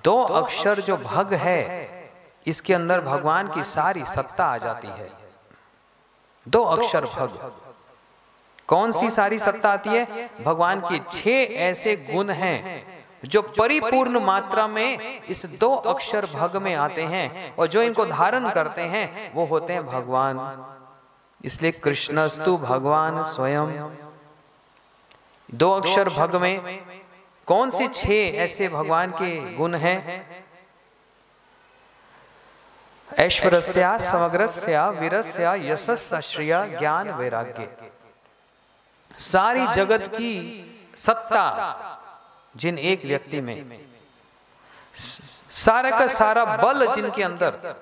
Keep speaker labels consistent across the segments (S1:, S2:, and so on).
S1: दो अक्षर जो भग है, इसके अंदर भगवान की सारी सत्ता आ जाती है। दो अक्षर भग, कौन सी सारी सत्ता आती है? भगवान के 6 ऐसे गुण हैं जो परिपूर्ण मात्रा में इस दो अक्षर भग में आते हैं, और जो इनको धारण करते हैं वो होते हैं भगवान। इसलिए कृष्णस्तु भगवान स्वयं। दो अक्षर भग में कौन से 6 ऐसे भगवान के गुण हैं? ऐश्वर्यस्या समग्रस्या वीरस्या यशस्या श्रिया ज्ञान वैराग्य। सारी जगत की सत्ता जिन एक व्यक्ति में, सारा का सारा बल जिनके अंदर,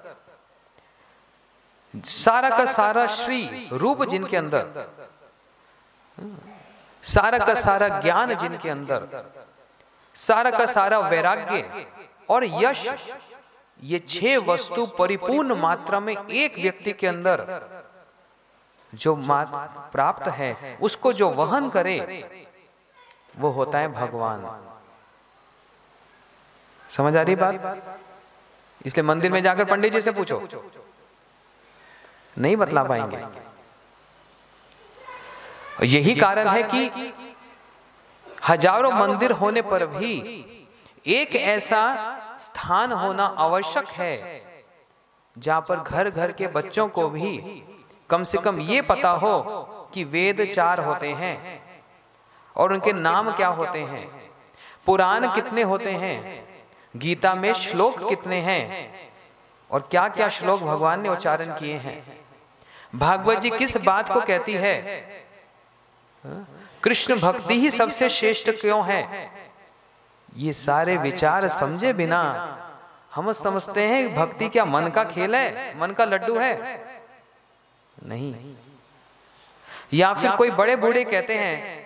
S1: सारा का सारा श्री रूप जिनके अंदर, सारा का सारा ज्ञान जिनके अंदर, सारा का सारा वैराग्य और यश, ये 6 वस्तु परिपूर्ण मात्रा में एक व्यक्ति के अंदर जो प्राप्त है, उसको जो वहन करे वो होता है भगवान। समझ आ रही बात? इसलिए मंदिर में जाकर पंडित जी से पूछो, नहीं बतला पाएंगे। यही कारण है कि हजारों मंदिर होने पर भी एक ऐसा स्थान होना आवश्यक है जहां पर घर घर के बच्चों को भी कम से कम ये पता हो कि वेद 4 होते हैं और उनके नाम क्या होते हैं, पुराण कितने होते हैं, गीता में श्लोक कितने हैं और क्या क्या श्लोक भगवान ने उच्चारण किए हैं, भागवत जी किस बात को कहती है, कृष्ण भक्ति ही सबसे श्रेष्ठ क्यों है। ये सारे विचार समझे बिना हम समझते हैं भक्ति क्या मन का खेल है, मन का लड्डू है? नहीं। या फिर कोई बड़े बूढ़े कहते हैं,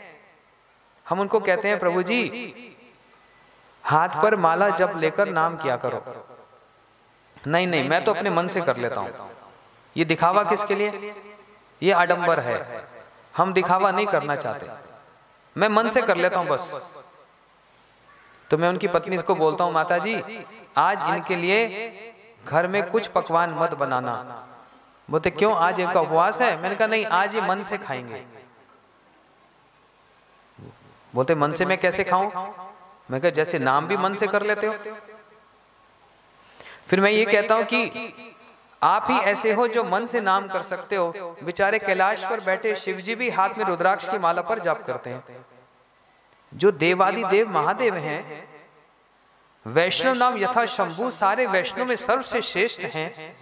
S1: हम उनको कहते हैं प्रभु जी हाथ पर माला जप लेकर नाम किया करो। नहीं नहीं, मैं तो अपने मन से कर लेता हूं। ये दिखावा किसके लिए? ये आडंबर है। हम दिखावा नहीं करना चाहते, मैं मन से कर लेता हूं बस। तो मैं उनकी पत्नी को बोलता हूं, माता जी आज इनके लिए घर में कुछ पकवान मत बनाना। बोलते क्यों, आज इनका उपवास है? मैंने कहा नहीं, आज ये मन से खाएंगे। बोलते मन से मैं कैसे खाऊं? मैं कहा जैसे नाम भी मन से कर लेते हो। फिर मैं ये कहता हूं कि आप ही ऐसे हो जो मन से नाम कर सकते हो। बेचारे कैलाश पर बैठे शिव जी भी हाथ में रुद्राक्ष की माला पर जाप करते हैं। जो देवादि देव महादेव हैं, वैष्णव नाम यथा शंभु, सारे वैष्णव में सर्वसे श्रेष्ठ हैं,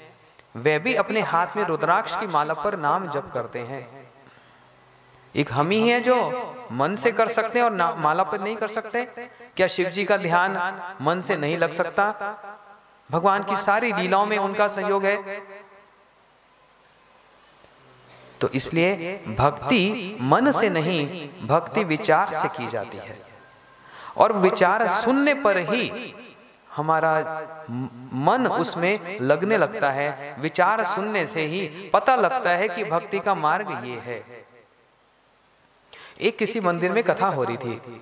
S1: वे भी अपने हाथ में रुद्राक्ष की माला पर नाम जप करते हैं। एक हम ही हैं जो मन से कर सकते हैं और माला पर नहीं कर सकते? क्या शिव जी का ध्यान मन से नहीं लग सकता? भगवान की सारी लीलाओं में उनका सहयोग है। तो इसलिए भक्ति मन से नहीं, भक्ति विचार से की जाती है। और विचार सुनने पर ही हमारा मन उसमें लगने लगता है। विचार सुनने से ही पता लगता है कि भक्ति का मार्ग ये है। एक किसी मंदिर में कथा हो रही थी।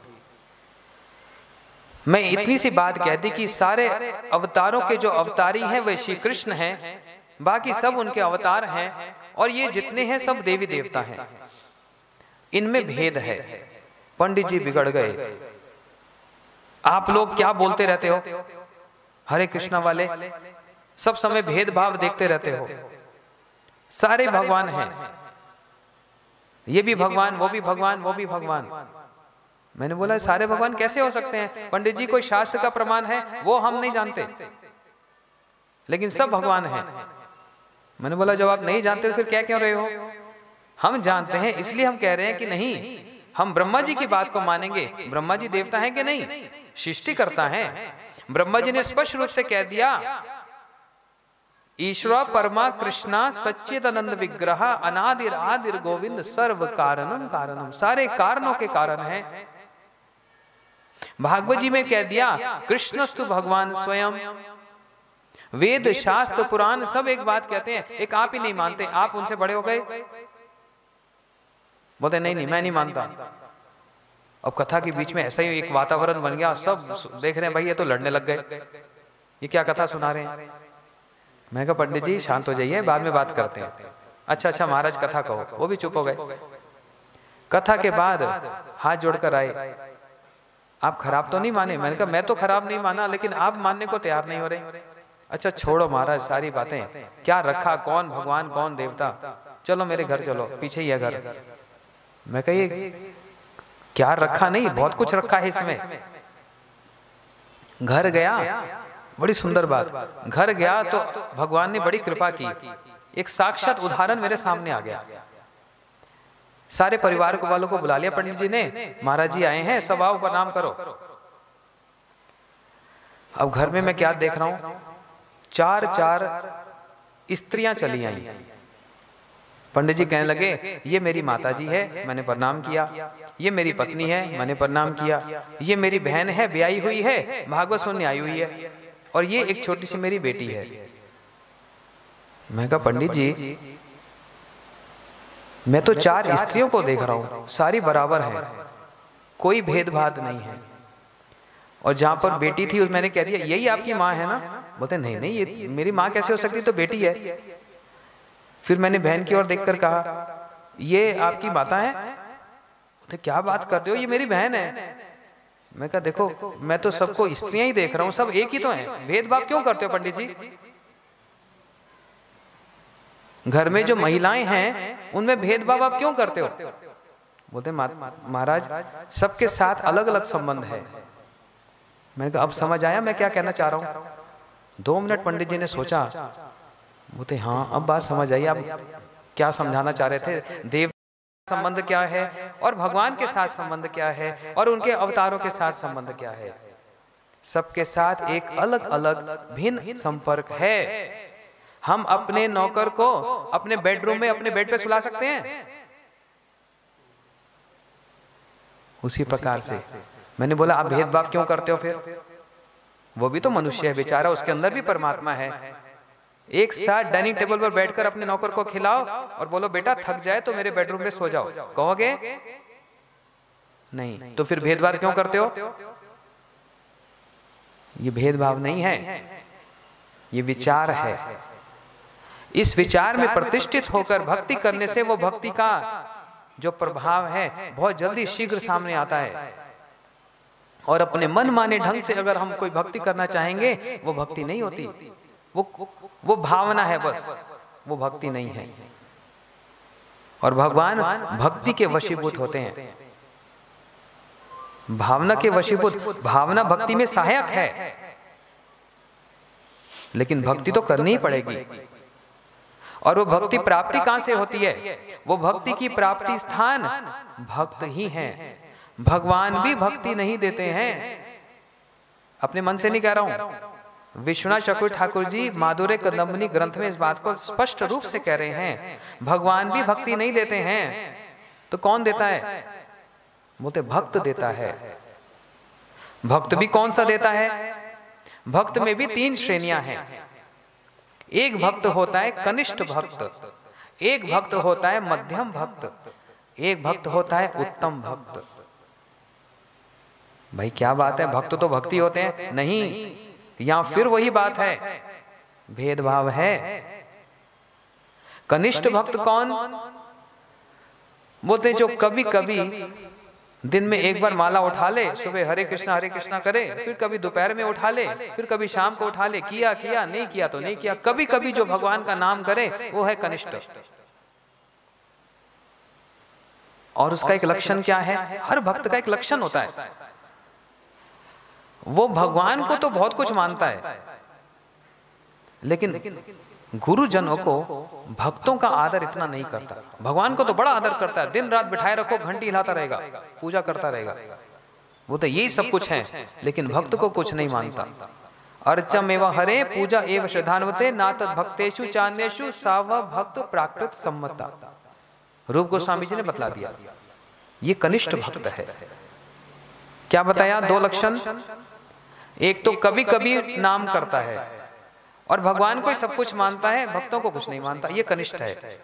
S1: मैं इतनी सी बात कह दी कि सारे अवतारों के जो अवतारी हैं वे श्री कृष्ण हैं, बाकी सब उनके अवतार हैं, और ये जितने हैं सब देवी देवता हैं। इनमें भेद है। पंडित जी बिगड़ गए। आप लोग क्या बोलते रहते हो, हरे कृष्णा वाले सब समय भेदभाव देखते रहते हो। सारे भगवान हैं, ये भी भगवान, वो भी भगवान, वो भी भगवान। मैंने बोला सारे भगवान कैसे हो सकते हैं? पंडित जी कोई शास्त्र का प्रमाण है वो हम नहीं जानते, लेकिन सब भगवान हैं। मैंने बोला जब आप नहीं जानते तो फिर क्या कह रहे हो? हम जानते हैं, इसलिए हम कह रहे हैं कि नहीं, हम ब्रह्मा जी की बात को मानेंगे। ब्रह्मा जी देवता हैं कि नहीं? सृष्टि करता है। ब्रह्मा जी ने स्पष्ट रूप से कह दिया, ईश्वर परमा कृष्णा सच्चिदानंद विग्रह अनादिर आदिर गोविंद सर्व कारणम कारणम, सारे कारणों के कारण है। भागवत जी में कह दिया कृष्णस्तु भगवान स्वयं। वेद शास्त्र पुराण सब एक बात कहते हैं, एक आप ही नहीं मानते। आप उनसे बड़े हो गए, बोलते नहीं नहीं मैं नहीं मानता। अब कथा के बीच में ऐसा ही एक वातावरण बन गया, सब देख रहे हैं भाई ये तो लड़ने लग गए, ये क्या कथा सुना रहे हैं। मैं कहा पंडित जी शांत हो जाइए, बाद में बात करते हैं। अच्छा महाराज कथा कहो। वो भी चुप हो गए। कथा के बाद हाथ जोड़कर आए, आप खराब तो नहीं माने? मैंने कहा मैं तो खराब नहीं माना, लेकिन आप मानने को तैयार नहीं हो रहे। अच्छा छोड़ो महाराज सारी बातें, क्या रखा, कौन भगवान कौन देवता, चलो मेरे घर चलो, पीछे ही है घर। मैं कही क्या रखा, नहीं बहुत कुछ रखा है इसमें। घर गया, बड़ी सुंदर बात, घर गया तो भगवान ने बड़ी कृपा की, एक साक्षात उदाहरण मेरे सामने आ गया। सारे परिवार को वालों को बुला लिया पंडित जी ने, महाराज जी आए हैं, सब आओ प्रणाम करो। अब घर में मैं क्या देख रहा हूं, चार स्त्रियां चली आई। पंडित जी कहने लगे ये मेरी माता जी है, मैंने प्रणाम किया। ये मेरी पत्नी है, मैंने प्रणाम किया। ये मेरी बहन है, ब्याही हुई है, भागवत सुनने आई हुई है। और ये एक छोटी सी मेरी बेटी है। मैं कहा पंडित जी मैं तो 4 स्त्रियों को देख रहा हूं, सारी बराबर है, कोई भेदभाव नहीं है। और जहां पर बेटी थी मैंने कह दिया यही आपकी माँ है ना? बोलते नहीं ये मेरी माँ कैसे हो सकती, तो बेटी है। फिर मैंने बहन की ओर देखकर कहा ये आपकी माता है? बोलते क्या बात कर रहे हो, ये मेरी बहन है। मैं कहा देखो मैं तो सबको स्त्रियां ही देख रहा हूं, सब एक ही तो हैं, भेदभाव क्यों करते हो पंडित जी? घर में जो महिलाएं हैं उनमें भेदभाव आप क्यों करते हो? बोलते महाराज सबके साथ अलग अलग संबंध है। मैंने कहा अब समझ आया मैं क्या कहना चाह रहा हूं। 2 मिनट पंडित जी ने सोचा, बोलते हाँ अब बात समझ आई, आप क्या समझाना चाह रहे थे, देव संबंध क्या है और भगवान के साथ संबंध क्या है और उनके अवतारों के साथ संबंध क्या है। सबके साथ एक अलग अलग भिन्न संपर्क है। हम अपने नौकर को अपने बेडरूम में अपने बेड पे सुला सकते हैं, उसी प्रकार से मैंने बोला आप भेदभाव क्यों करते हो? फिर वो भी तो मनुष्य है बेचारा, उसके अंदर भी परमात्मा है। एक साथ डाइनिंग टेबल पर बैठकर अपने नौकर को खिलाओ और बोलो बेटा थक जाए तो मेरे बेडरूम में सो जाओ, कहोगे? नहीं। तो फिर भेदभाव क्यों करते हो? ये भेदभाव नहीं है, ये विचार है। इस विचार में प्रतिष्ठित होकर भक्ति करने से वो भक्ति का जो प्रभाव है बहुत जल्दी शीघ्र सामने आता है। और अपने मन माने ढंग से अगर हम कोई भक्ति करना चाहेंगे वो भक्ति नहीं होती, वो भावना है बस, वो भक्ति नहीं है। और भगवान भक्ति के वशीभूत होते हैं, भावना के वशीभूत। भावना भक्ति में सहायक है, लेकिन भक्ति तो करनी ही पड़ेगी। और वो भक्ति प्राप्ति कहां से होती है? वो भक्ति की प्राप्ति स्थान भक्त ही हैं। भगवान भी भक्ति नहीं देते हैं, अपने मन से नहीं कह रहा हूं। विश्वनाथ चक्रवर्ती ठाकुर जी माधुर्य कदम्बनी ग्रंथ में इस बात को स्पष्ट रूप से कह रहे हैं, भगवान भी भक्ति नहीं देते हैं। तो कौन देता है? बोलते भक्त देता है। भक्त भी कौन सा देता है? भक्त में भी 3 श्रेणियां हैं। एक भक्त होता है कनिष्ठ भक्त, एक भक्त होता है मध्यम भक्त, एक भक्त होता है उत्तम भक्त। भाई क्या बात है, भक्त तो भक्ति होते हैं? नहीं, या फिर वही बात है, भेदभाव है। कनिष्ठ भक्त कौन? बोलते जो कभी कभी दिन में एक बार माला उठा ले, सुबह हरे कृष्णा करे, फिर कभी दोपहर में उठा ले, फिर कभी शाम को उठा ले, किया नहीं किया तो नहीं किया, कभी कभी जो भगवान का नाम करे वो है कनिष्ठ। और उसका एक लक्षण क्या है? हर भक्त का एक लक्षण होता है, वो भगवान को तो बहुत कुछ मानता है, लेकिन गुरुजनों को, भक्तों का आदर इतना नहीं करता। भगवान को तो बड़ा आदर करता है, दिन रात बिठाए रखो, घंटी हिलाता रहेगा, पूजा करता रहेगा, वो तो यही सब कुछ है, लेकिन भक्त को कुछ नहीं मानता। अर्चम एवं हरे पूजा एवं श्रद्धान्वते ना तद भक्तेषु चान्येषु साव भक्त प्राकृत सम्मता। रूप गोस्वामी जी ने बतला दिया, ये कनिष्ठ भक्त है। क्या बताया? 2 लक्षण। एक तो कभी कभी नाम करता है और भगवान को सब कुछ मानता है, भक्तों को कुछ नहीं मानता, ये कनिष्ठ है।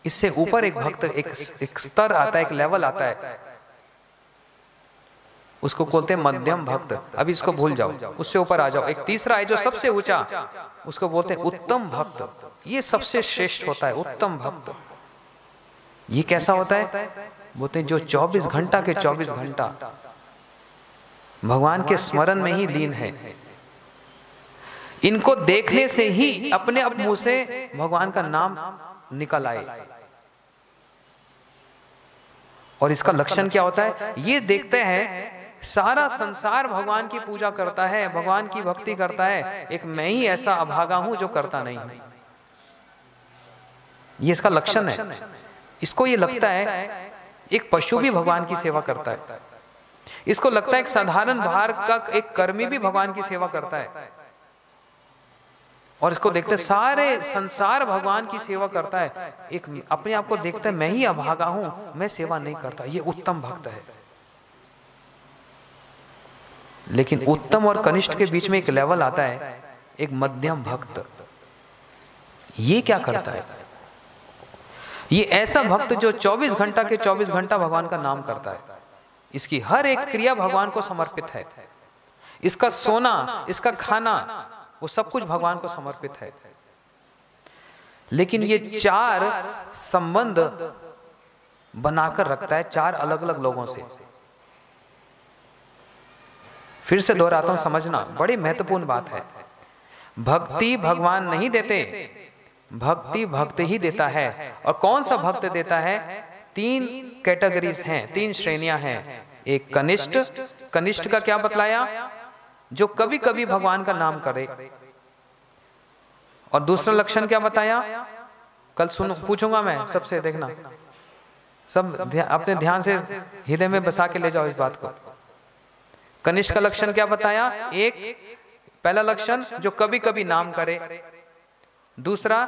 S1: इससे ऊपर एक भक्त, एक स्तर आता है, एक लेवल आता है, उसको बोलते हैं मध्यम भक्त। अभी इसको भूल जाओ, उससे ऊपर आ जाओ। एक तीसरा है जो सबसे ऊंचा, उसको बोलते हैं उत्तम भक्त। ये सबसे श्रेष्ठ होता है उत्तम भक्त। ये कैसा होता है? बोलते हैं जो 24 घंटा के 24 घंटा भगवान के स्मरण में ही लीन है। इनको देखने से ही अपने आप मुंह से भगवान का नाम निकल आए। और इसका लक्षण क्या होता है? ये देखते हैं सारा संसार भगवान की पूजा करता है, भगवान की भक्ति करता है, एक मैं ही ऐसा अभागा हूं जो करता नहीं। ये इसका लक्षण है। इसको ये लगता है एक पशु भी भगवान की सेवा करता है। इसको लगता है एक साधारण बाहर का एक कर्मी भी भगवान की सेवा करता है। और इसको देखते सारे संसार भगवान की सेवा करता है, एक अपने आप को देखता है मैं ही अभागा हूं, मैं सेवा नहीं करता। ये उत्तम भक्त है। लेकिन उत्तम और कनिष्ठ के बीच में एक लेवल आता है, एक मध्यम भक्त। ये क्या करता है? ये ऐसा भक्त जो 24 घंटा के 24 घंटा भगवान का नाम करता है। इसकी हर एक क्रिया भगवान को समर्पित है। इसका सोना, इसका खाना, वो सब कुछ भगवान को समर्पित है। लेकिन ये 4 संबंध बनाकर रखता है 4 अलग अलग लोगों से। फिर से दोहराता हूं, समझना बड़ी महत्वपूर्ण बात है। भक्ति भगवान नहीं देते, भक्ति भक्त ही देता है। और कौन सा भक्त देता है? 3 कैटेगरीज हैं, 3 श्रेणियां हैं। एक कनिष्ठ, कनिष्ठ का क्या बतलाया? जो कभी कभी भगवान का नाम करे। और दूसरा लक्षण क्या बताया? कल सुनो, पूछूंगा मैं सबसे, देखना सब अपने ध्यान से हृदय में बसा के ले जाओ इस बात को। कनिष्ठ का लक्षण क्या बताया? एक पहला लक्षण जो कभी कभी नाम करे। दूसरा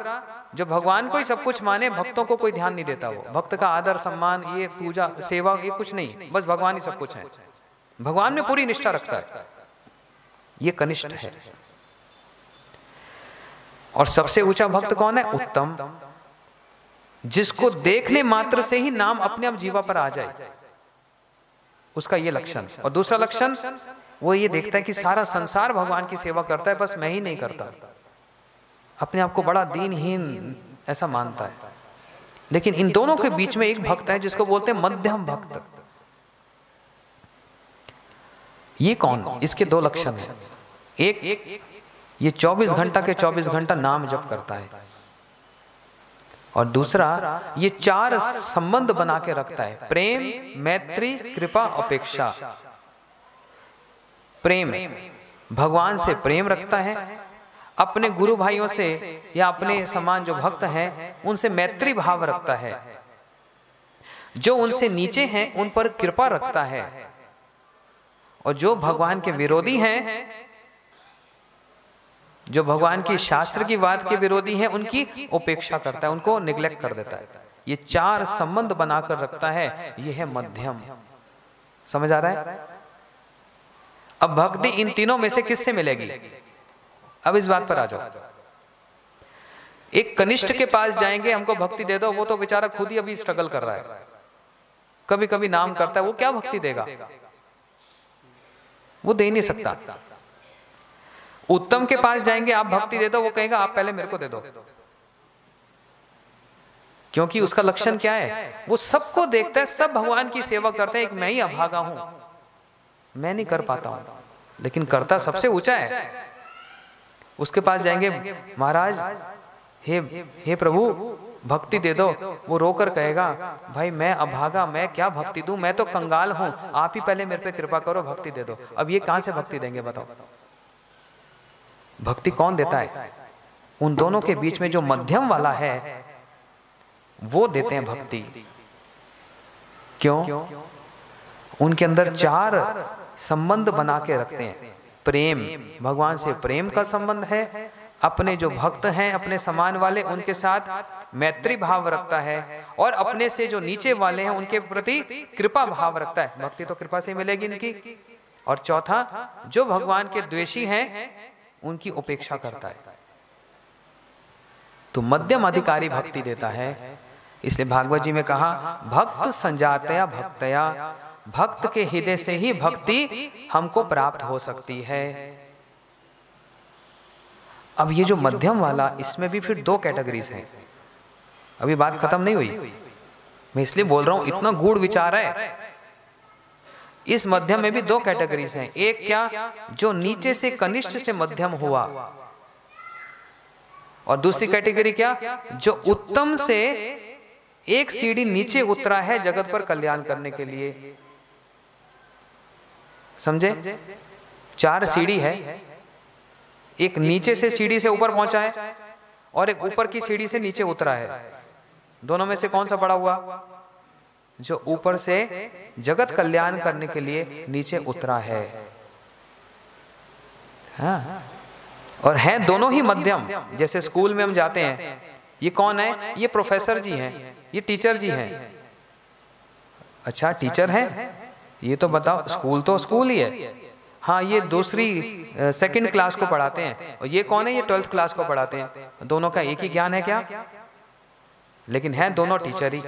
S1: जो भगवान को ही सब कुछ माने, भक्तों को कोई ध्यान नहीं देता। वो भक्त का आदर सम्मान, ये पूजा सेवा, ये कुछ नहीं, बस भगवान ही सब कुछ है, भगवान में पूरी निष्ठा रखता है। ये कनिष्ठ है। और सबसे ऊंचा भक्त कौन है? उत्तम, जिसको देखने मात्र से ही नाम अपने आप जीवा पर आ जाए, उसका ये लक्षण। और दूसरा लक्षण वो ये देखता है कि सारा संसार भगवान की सेवा करता है, बस मैं ही नहीं करता। अपने आप को बड़ा दीनहीन ऐसा मानता है। लेकिन इन दोनों के बीच में एक भक्त है जिसको बोलते हैं मध्यम भक्त। ये कौन? इसके 2 लक्षण हैं। एक ये 24 घंटा के 24 घंटा नाम जप करता है। और दूसरा ये 4 संबंध बना के रखता है, प्रेम, मैत्री, कृपा, अपेक्षा। प्रेम, भगवान से प्रेम रखता है, अपने गुरु भाइयों से या अपने समान जो भक्त हैं उनसे मैत्री भाव रखता है, जो उनसे नीचे हैं उन पर कृपा रखता है, और जो भगवान के विरोधी हैं, जो भगवान की शास्त्र की बात के विरोधी हैं, उनकी उपेक्षा करता है, उनको निग्लेक्ट कर देता है। ये 4 संबंध बनाकर रखता है, ये है मध्यम। समझ आ रहा है? अब भक्ति इन तीनों में से किससे मिलेगी? अब इस बात पर आ जाओ। एक कनिष्ठ के पास जाएंगे, हमको भक्ति दे दो, वो तो बेचारा खुद ही अभी स्ट्रगल कर रहा है, कभी कभी नाम करता है, वो क्या भक्ति देगा? वो दे नहीं सकता। उत्तम के पास जाएंगे, आप भक्ति दे दो, वो कहेगा आप पहले मेरे को दे दो। क्योंकि उसका लक्षण क्या है? वो सबको देखता है, सब भगवान की सेवा करते हैं, एक मैं ही अभागा हूं, मैं नहीं कर पाता हूं, लेकिन करता सबसे ऊंचा है। उसके पास जाएंगे, महाराज हे प्रभु भक्ति दे दो, वो रोकर कहेगा भाई मैं अभागा, मैं क्या भक्ति दूं, मैं तो कंगाल हूं, आप ही पहले मेरे पे कृपा करो, भक्ति दे दो। अब ये कहां से भक्ति देंगे बताओ? भक्ति कौन देता है? उन दोनों के बीच में जो मध्यम वाला है वो देते हैं भक्ति। क्यों? उनके अंदर 4 संबंध बना के रखते हैं। प्रेम, भगवान से प्रेम का संबंध है, अपने जो भक्त हैं अपने समान वाले उनके साथ मैत्री भाव रखता है, और अपने से जो नीचे वाले हैं उनके प्रति कृपा भाव रखता है। भक्ति तो कृपा से मिलेगी इनकी। और चौथा, जो भगवान के द्वेषी हैं उनकी उपेक्षा करता है। तो मध्यम अधिकारी भक्ति देता है। इसलिए भागवत जी में कहा, भक्त संजातया भक्तया भक्त के हृदय से ही भक्ति हमको प्राप्त हो सकती है। अब ये जो मध्यम वाला, इसमें भी फिर दो कैटेगरीज हैं। अभी बात खत्म नहीं हुई, मैं इसलिए बोल रहा हूं, इतना गूढ़ विचार है। इस मध्यम में भी दो कैटेगरीज हैं। एक क्या, जो नीचे से कनिष्ठ से मध्यम हुआ, और दूसरी कैटेगरी क्या, जो उत्तम से एक सीढ़ी नीचे उतरा है जगत पर कल्याण करने के लिए। समझे? 4 सीढ़ी है, एक नीचे से सीढ़ी से ऊपर पहुंचा है और एक ऊपर की सीढ़ी से नीचे उतरा है। दोनों में से कौन सा बड़ा हुआ? जो ऊपर से जगत कल्याण करने के लिए नीचे उतरा है। हाँ। और हैं दोनों ही मध्यम। जैसे स्कूल में हम जाते हैं, ये कौन है? ये प्रोफेसर जी हैं, ये टीचर जी हैं। अच्छा, टीचर हैं, ये तो बताओ, स्कूल तो स्कूल ही है। हाँ, ये दूसरी 2nd क्लास को पढ़ाते हैं, और ये कौन है? ये 12th क्लास को पढ़ाते हैं। दोनों का एक ही ज्ञान है क्या? लेकिन है दोनों टीचर ही।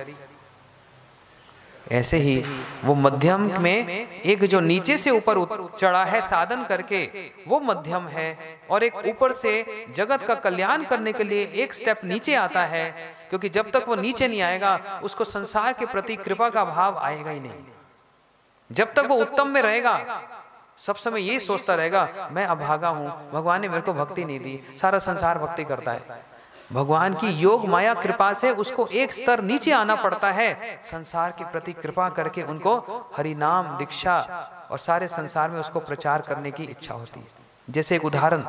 S1: ऐसे ही वो मध्यम में एक जो नीचे से ऊपर चढ़ा है साधन करके, वो मध्यम है, और एक ऊपर से जगत का कल्याण करने के लिए एक स्टेप नीचे आता है, क्योंकि जब तक वो नीचे नहीं आएगा उसको संसार के प्रति कृपा का भाव आएगा ही नहीं। जब तक वो उत्तम में रहेगा, सब समय यही सोचता रहेगा, मैं अभागा हूं, भगवान ने मेरे को भक्ति नहीं दी, सारा संसार भक्ति करता है। भगवान की योग माया कृपा से उसको एक स्तर नीचे आना पड़ता है, संसार के प्रति कृपा करके उनको हरि नाम दीक्षा और सारे संसार में उसको प्रचार करने की इच्छा होती है। जैसे एक उदाहरण,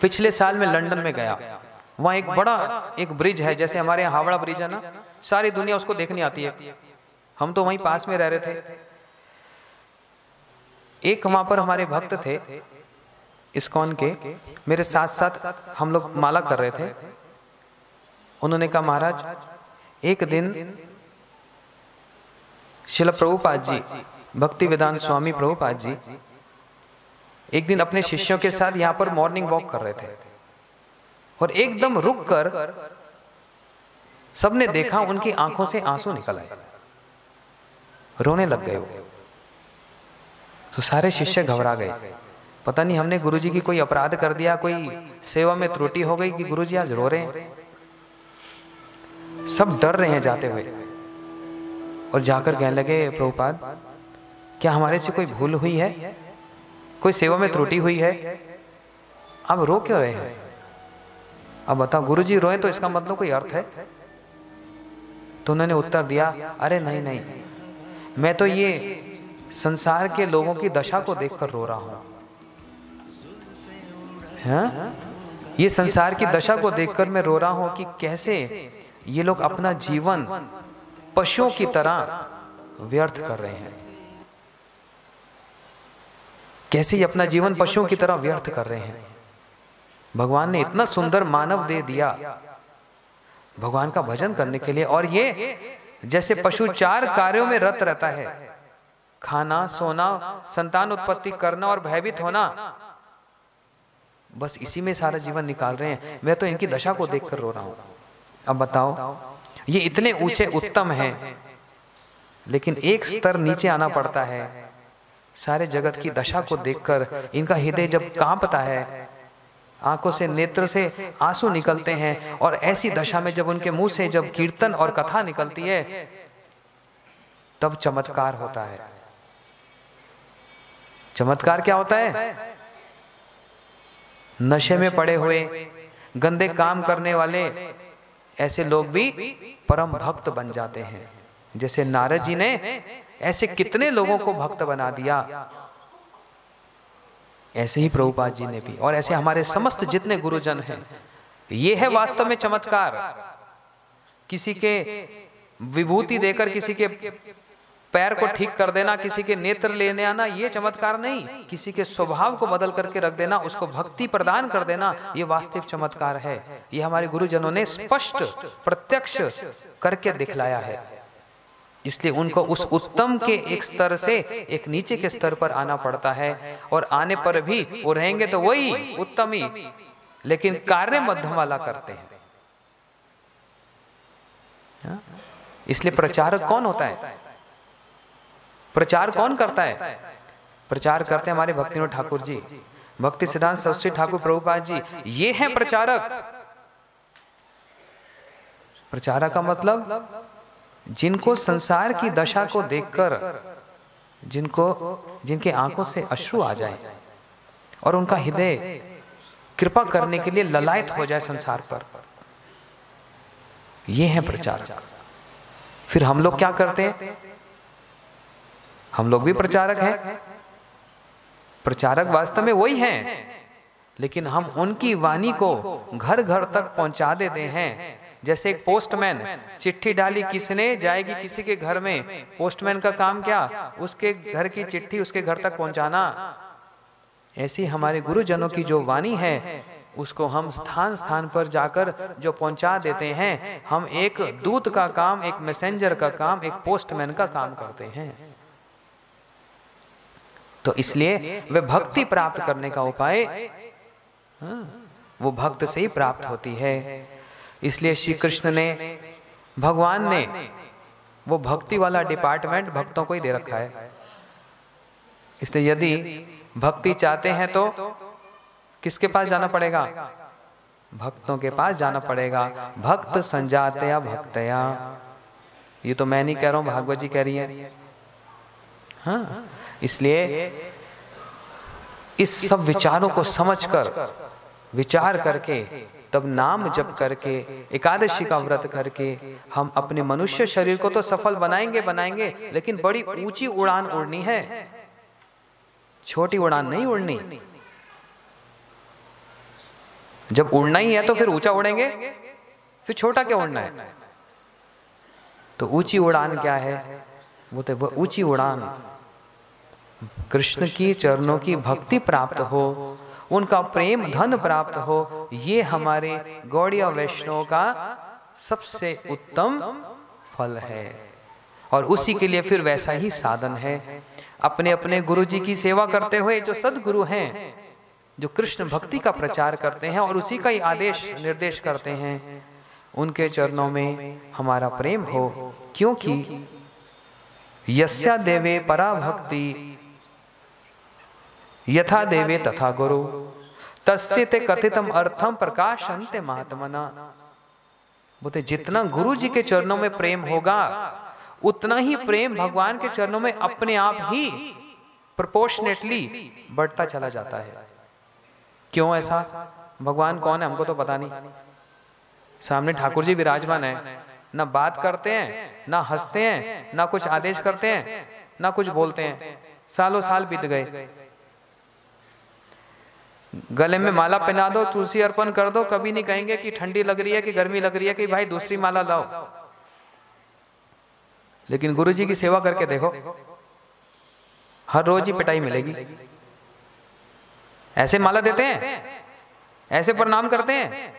S1: पिछले साल में लंदन में गया, वहां एक बड़ा एक ब्रिज है, जैसे हमारे यहाँ हावड़ा ब्रिज है ना, सारी दुनिया उसको देखने आती है। हम तो वहीं पास में रह रहे थे। एक वहां पर हमारे भक्त थे इस्कॉन के, मेरे साथ साथ हम लोग माला कर रहे थे। उन्होंने कहा, महाराज एक दिन श्रील प्रभुपाद जी, भक्ति वेदांत स्वामी प्रभुपाद जी एक दिन अपने शिष्यों के साथ यहाँ पर मॉर्निंग वॉक कर रहे थे, और एकदम रुक कर सबने देखा उनकी आंखों से आंसू निकल आए, रोने लग गए वो। तो सारे शिष्य घबरा गए, पता नहीं हमने गुरुजी की कोई अपराध कर दिया, कोई सेवा में त्रुटि हो गई कि गुरुजी आज रो रहे हैं। सब डर रहे हैं जाते हुए, और जाकर कहने लगे, प्रभुपाद क्या हमारे से कोई भूल हुई है, कोई सेवा में त्रुटि हुई है, अब रो क्यों रहे हैं? अब बताओ, गुरुजी रोए तो इसका मतलब कोई अर्थ है? तो उन्होंने उत्तर दिया, अरे नहीं नहीं, मैं तो ये संसार के लोगों की दशा को देखकर रो रहा हूं। हाँ? ये संसार की दशा को देखकर मैं रो रहा हूं कि कैसे ये लोग अपना जीवन पशुओं की तरह व्यर्थ कर रहे हैं, कैसे ये अपना जीवन पशुओं की तरह व्यर्थ कर रहे हैं। भगवान ने इतना सुंदर मानव दे दिया भगवान का भजन करने के लिए, और ये जैसे पशु 4 कार्यों में रत रहता है, खाना, सोना, संतान उत्पत्ति करना और भयभीत होना, बस इसी में सारा जीवन निकाल रहे हैं। मैं तो इनकी दशा को देखकर रो रहा हूं। अब बताओ, ये इतने ऊंचे उत्तम हैं, लेकिन एक स्तर नीचे आना पड़ता है। सारे जगत की दशा को देखकर इनका हृदय जब कांपता है, आंखों से नेत्र से आंसू निकलते हैं, और ऐसी दशा में जब उनके मुंह से जब कीर्तन और कथा निकलती है, तब चमत्कार होता है। चमत्कार क्या होता है? नशे में पड़े हुए, गंदे काम करने वाले ऐसे लोग भी परम भक्त बन जाते हैं। जैसे नारद जी ने ऐसे कितने लोगों को भक्त बना दिया, ऐसे ही प्रभुपाद जी ने भी, और ऐसे हमारे समस्त जितने गुरुजन हैं। ये है वास्तव में चमत्कार। किसी के विभूति देकर किसी के पैर को ठीक कर देना, किसी के नेत्र लेने आना, ये चमत्कार नहीं। किसी के स्वभाव को बदल करके रख देना, उसको भक्ति प्रदान कर देना, ये वास्तविक चमत्कार है। ये हमारे गुरुजनों ने स्पष्ट प्रत्यक्ष करके दिखलाया है। इसलिए उनको उस उत्तम के एक स्तर से एक नीचे के स्तर पर आना पड़ता है, और आने पर भी वो रहेंगे तो वही उत्तम ही, लेकिन कार्य मध्यम वाला करते हैं। इसलिए प्रचारक कौन होता है? प्रचार कौन करता है? प्रचार करते हैं हमारे भक्तिविनोद ठाकुर जी, भक्ति सिद्धांत सरस्वती ठाकुर प्रभुपाद जी, ये हैं प्रचारक। प्रचारक का मतलब जिनको संसार की दशा को देखकर जिनके आंखों से अश्रु आ जाए और उनका हृदय कृपा करने के लिए ललायत हो जाए संसार पर, ये हैं प्रचारक। फिर हम लोग क्या करते हैं? हम लोग भी प्रचारक हैं। प्रचारक वास्तव में वही हैं, लेकिन हम उनकी वाणी को घर घर तक पहुंचा देते हैं। जैसे एक पोस्टमैन, चिट्ठी डाली किसने, जाएगी किसी के घर में, पोस्टमैन का काम क्या? उसके घर की चिट्ठी उसके घर तक पहुंचाना। ऐसी हमारे गुरुजनों की जो वाणी है उसको हम स्थान स्थान पर जाकर जो पहुंचा देते हैं, हम एक दूत का काम, एक मैसेंजर का काम, एक पोस्टमैन का काम करते हैं। तो इसलिए वे भक्ति प्राप्त करने का उपाय वो भक्त से ही प्राप्त होती है। इसलिए श्री कृष्ण ने, भगवान ने वो भक्ति वाला डिपार्टमेंट भक्तों को ही दे रखा है। इसलिए यदि भक्ति चाहते हैं तो किसके पास जाना पड़ेगा? भक्तों के पास जाना पड़ेगा। भक्त संजातया भक्तया, ये तो मैं नहीं कह रहा हूं, भागवत जी कह रही है। हाँ, इसलिए इस सब विचारों को समझकर, विचार करके, तब नाम जप करके, एकादशी का व्रत करके हम अपने मनुष्य शरीर को तो सफल बनाएंगे, लेकिन बड़ी ऊंची उड़ान उड़नी है, छोटी उड़ान नहीं उड़नी। जब उड़ना ही है तो फिर ऊंचा उड़ेंगे, फिर छोटा क्या उड़ना है? तो ऊंची उड़ान क्या है? वो तो ऊंची उड़ान कृष्ण की चरणों की भक्ति प्राप्त हो, उनका प्रेम धन प्राप्त हो, ये हमारे गौड़ीय वैष्णव का सबसे उत्तम फल है। और उसी के लिए फिर वैसा ही साधन है। अपने अपने गुरु जी की सेवा करते हुए जो सदगुरु हैं, जो कृष्ण भक्ति का प्रचार करते हैं और उसी का ही आदेश निर्देश करते हैं, उनके चरणों में हमारा प्रेम हो। क्योंकि यस्या देवे परा भक्ति यथा देवे तथा गुरु तस्य ते कथितम अर्थम प्रकाशन्ते महात्मना। बोलते जितना गुरु जी के चरणों में प्रेम होगा, उतना ही प्रेम भगवान के चरणों में अपने आप ही प्रोपोर्शनेटली बढ़ता चला जाता है। क्यों ऐसा? भगवान कौन है हमको तो पता नहीं। सामने ठाकुर जी विराजमान है, ना बात करते हैं, ना हंसते हैं, ना कुछ आदेश करते हैं, ना कुछ बोलते हैं। सालों साल बीत गए, गले में माला पहना दो, तुलसी अर्पण कर दो, कभी नहीं कहेंगे कि ठंडी लग रही है कि गर्मी लग रही है कि भाई दूसरी माला लाओ। लेकिन गुरु जी की सेवा करके देखो, हर रोज ही पिटाई मिलेगी। ऐसे माला देते हैं, ऐसे प्रणाम करते हैं,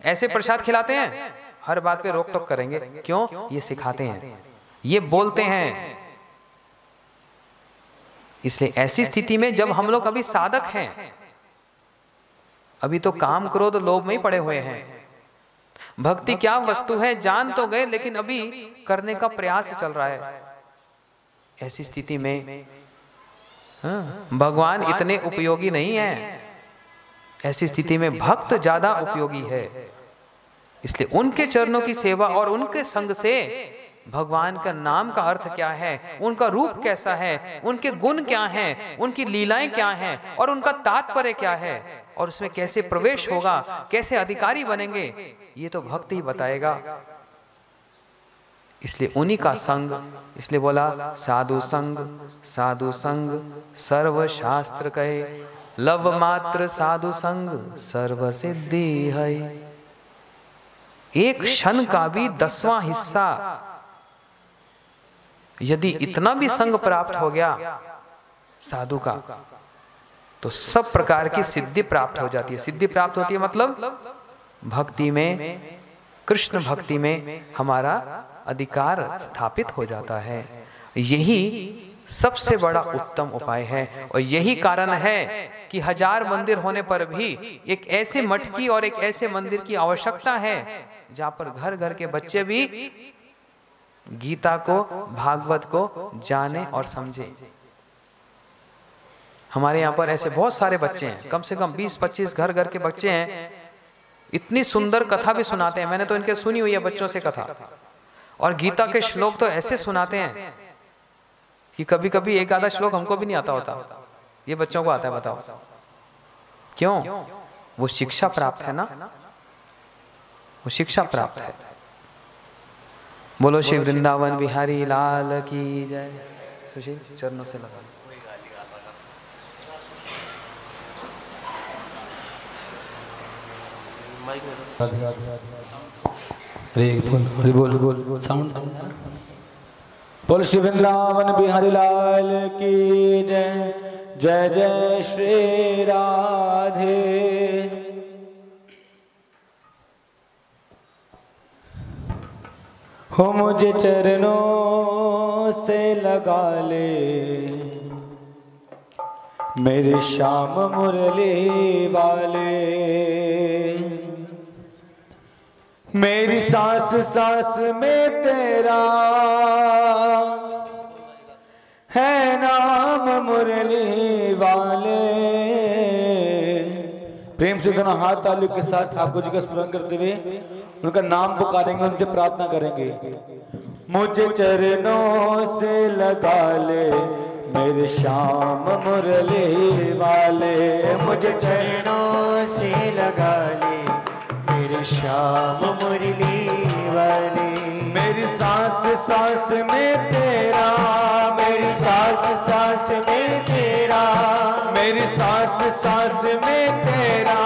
S1: ऐसे प्रसाद खिलाते हैं, हर बात पे रोक टोक करेंगे। क्यों? ये सिखाते हैं, ये बोलते हैं। इसलिए ऐसी स्थिति में जब हम लोग अभी साधक हैं, अभी तो काम क्रोध लोभ में ही पड़े हुए हैं, भक्ति क्या वस्तु है जान तो गए, लेकिन अभी करने का प्रयास चल रहा है। ऐसी स्थिति में भगवान इतने उपयोगी नहीं है। ऐसी स्थिति में भक्त ज्यादा उपयोगी है। इसलिए उनके चरणों की सेवा और उनके संग से भगवान का नाम का अर्थ क्या है, उनका रूप कैसा है, उनके गुण क्या हैं, उनकी लीलाएं क्या हैं और उनका तात्पर्य क्या है और उसमें कैसे प्रवेश होगा, कैसे अधिकारी बनेंगे, ये तो भक्त ही बताएगा। इसलिए उन्हीं का संग, इसलिए बोला साधु संग सर्व शास्त्र कहे, लव मात्र साधु संग सर्व सिद्धि है। एक क्षण का भी 10वां हिस्सा यदि इतना भी संग प्राप्त हो गया साधु का, तो सब प्रकार की सिद्धि प्राप्त हो जाती है। सिद्धि प्राप्त होती है मतलब भक्ति में, कृष्ण भक्ति में हमारा अधिकार स्थापित हो जाता है। यही सबसे बड़ा उत्तम उपाय है। और यही कारण है कि 1000 मंदिर होने पर भी एक ऐसे मठ की और एक ऐसे मंदिर की आवश्यकता है जहां पर घर घर के बच्चे भी गीता को, भागवत को जाने और समझे। हमारे यहाँ पर ऐसे बहुत सारे बच्चे हैं, कम से कम 20-25 घर घर के बच्चे हैं, इतनी सुंदर कथा भी सुनाते हैं। मैंने तो इनके सुनी हुई है बच्चों से कथा, और गीता के श्लोक तो ऐसे सुनाते हैं कि कभी कभी एक आधा श्लोक हमको भी नहीं आता होता, ये बच्चों को आता है। बताओ क्यों? वो शिक्षा प्राप्त है ना, वो शिक्षा प्राप्त है। बोलो श्री वृंदावन बिहारी लाल की जय। सुशील चरणों से लगा।
S2: हरि बोल साउंड। बोल श्री वृंदावन बिहारी लाल की जय। जय जय श्री राधे। हो मुझे चरणों से लगा ले मेरे श्याम मुरली वाले। मेरी सांस सांस में तेरा है नाम मुरली वाले। प्रेम से दोनों हाथ तालियों के साथ ठाकुर जी का स्मरण करते हुए उनका नाम पुकारेंगे, उनसे प्रार्थना करेंगे। मुझे चरणों से लगा ले मेरे श्याम मुरली वाले।
S3: मुझे चरणों से लगा ले मेरे श्याम मुरली वाले।
S2: मेरी सांस सांस में तेरा,
S3: मेरी सांस सांस में तेरा,
S2: मेरी सांस सांस में तेरा,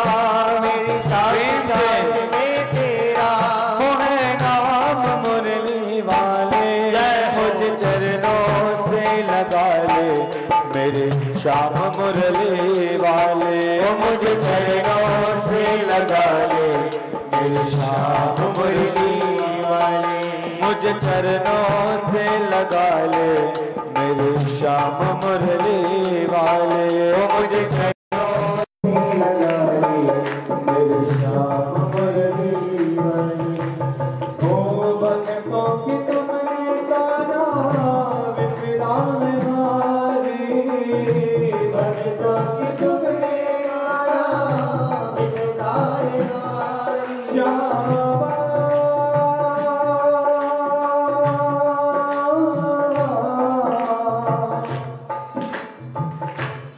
S3: मेरी सांस सांस में तेरा
S2: वो है नाम मुरली वाले। मुझे चरणों से लगा ले मेरे श्याम मुरली वाले।
S3: मुझे चरणों से लगा ले मेरे श्याम मुरली वाले।
S2: मुझे चरणों से लगा ले मेरे श्याम मुरली वाले।
S3: मुझे चरणों से लगा ले मेरे श्याम मुरली वाले।
S2: ओ भक्तों की तुमने गाना विपदान हारी।
S3: भक्तों की तुमने गाना विपदान हारी।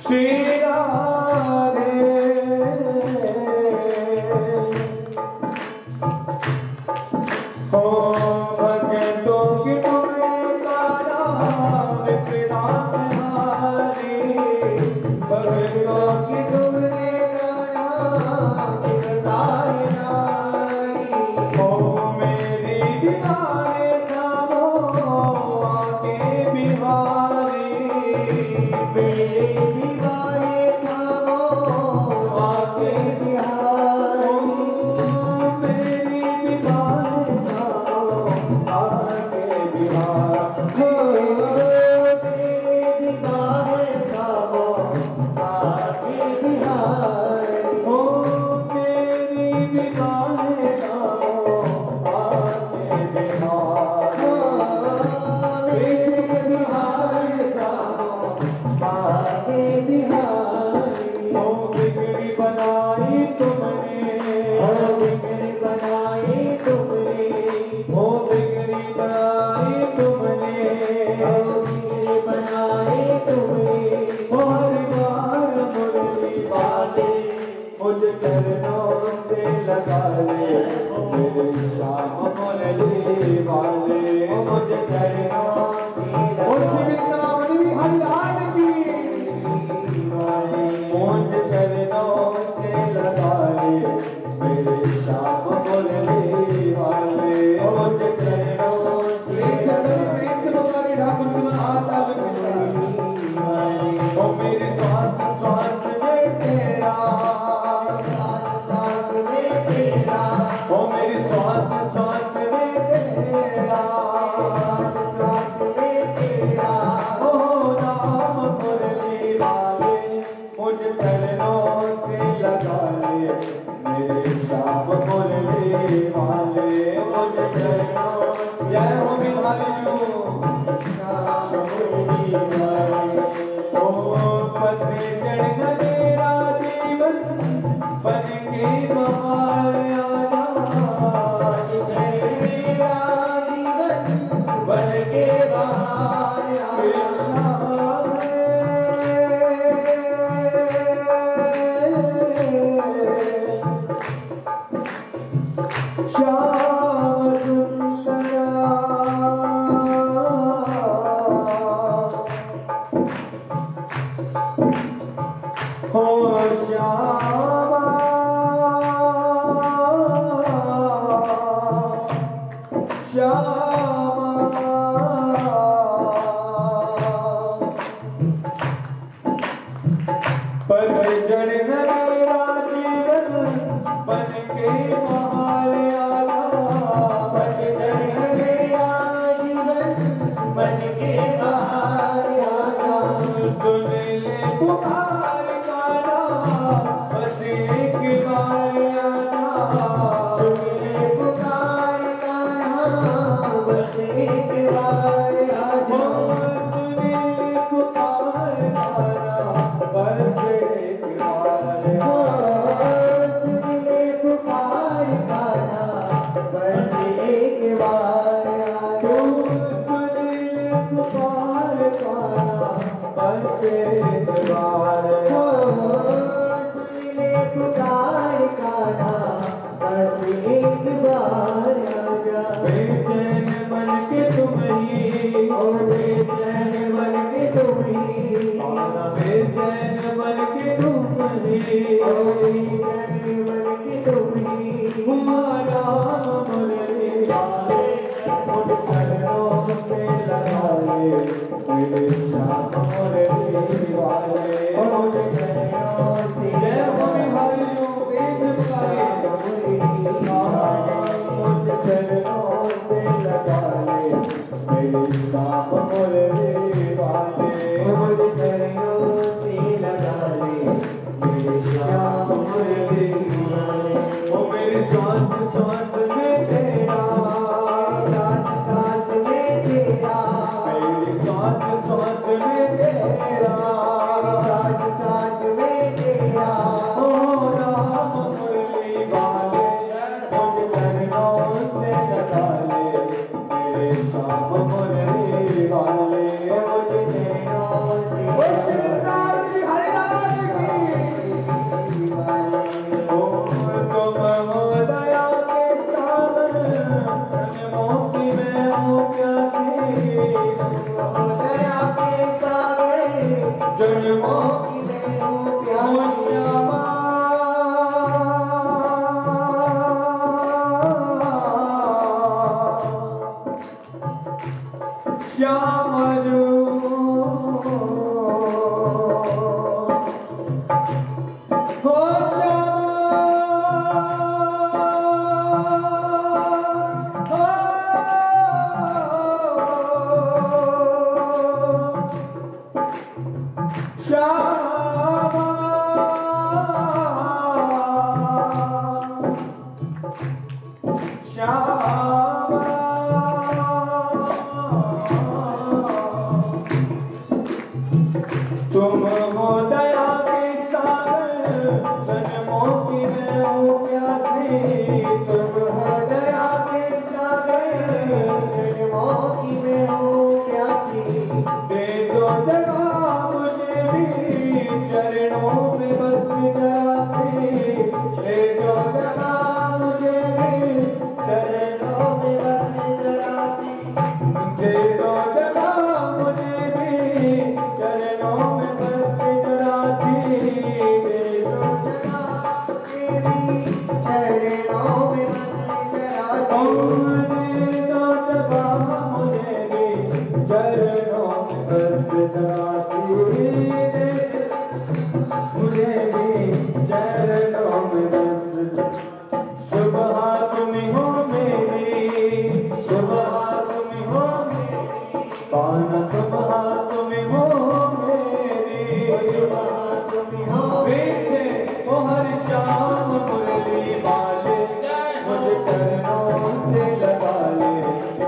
S2: श्री राम
S3: के बाहर
S2: श्याम सुंदरा हो श्यामा पर जड़ मेरा जीवन बन के बाहर आना
S3: बन जड़ मेरा जीवन बन के बाहर आना
S2: सुन ले पुकार गाना बस एक बार आना
S3: सुन ले पुकार गाना बस एक बार आना
S2: सुन ले पुकार गाना बस एक बार
S3: हो सुन ले पुकार गाना बस एक बार आना
S2: सुन ले पुकार गाना बस एक बार
S3: हो सुन ले पुकार गाना बस एक बार आना
S2: बेचैन मन के तुम ही
S3: ओ बेचैन मन के तुम ही
S2: बेचैन मन के तुम ही
S3: ओ बेचैन मन के तुम ही
S2: हमारा मुरली वाले मुझ चरणों से लगा ले मेरे श्याम मुरली वाले मुझ चरणों से जय हो बिहारियों वेद पुकारे मुझ चरणों से लगा ले मेरे श्याम मुरली वाले
S3: मुझ चरणों से लगा ले मेरे श्याम मुरली वाले
S2: ओ मेरी सांस सांस में तेरा
S3: सांस सांस में तेरा
S2: मेरी सांस सांस में तेरा
S3: सांस सांस में तेरा
S2: ओ राम मुरली वाले मुझ चरणों से लगा ले मेरे श्याम मुरली वाले
S3: मुझ चरणों से
S2: ओ श्रीनाथ जी हरिनाथ की
S3: वाले
S2: ओ तुम हो दया के साधन जन्मों की मैं हूँ प्यासी
S3: दया के सागर जन्मों की मैं हूँ प्यासी
S2: श्यामा श्याम हो तुम हो दया के सागर जन्मों की मैं हूँ प्यासी
S3: तुम हो दया के सागर जन्मों की मैं हूँ प्यासी
S2: दे दो जगह मुझे भी चरणों में बस जरा सी ले जो
S3: जगा मुझे भी चरणों में बस जरा सी
S2: दे दो जगह मुझे भी चरणों में बस जरा सी
S3: दे दो जगा मुझे भी चरणों में बस जरा सी
S2: दे दो जगह मुझे भी चरणों में बस जरा सी मुझे भी चरणों में बस सुबह तुम हो मेरी सुबह तुम हो मेरी पाना सुबह तुम हो मेरी
S3: सुबह तुम हो
S2: पीछे ओ हर शाम मुरली वाले मुझ चरणों से लगा ले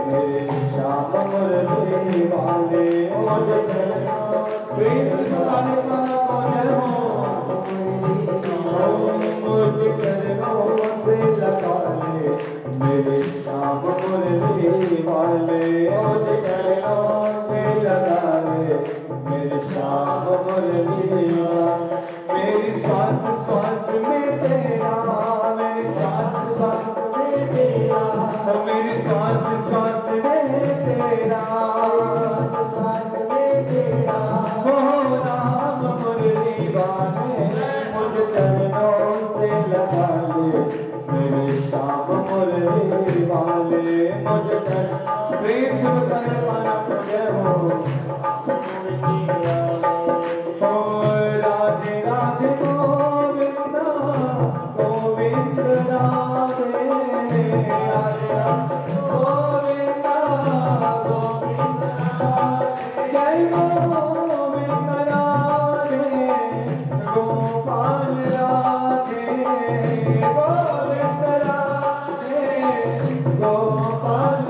S2: मेरे श्याम मुरली वाले मुझ चरणों से लगा ले मुझ चरणों से लगा ले मेरे श्याम मुरली वाले मुझ चरणों प्रेम से बताए पाना जय हो। ओ राधे राधे गोविंदा गोविंद राधे राधे गोविंदा गोविंद जय गोविंद राधे गोपाल राधे गोविंद राधे गोपाल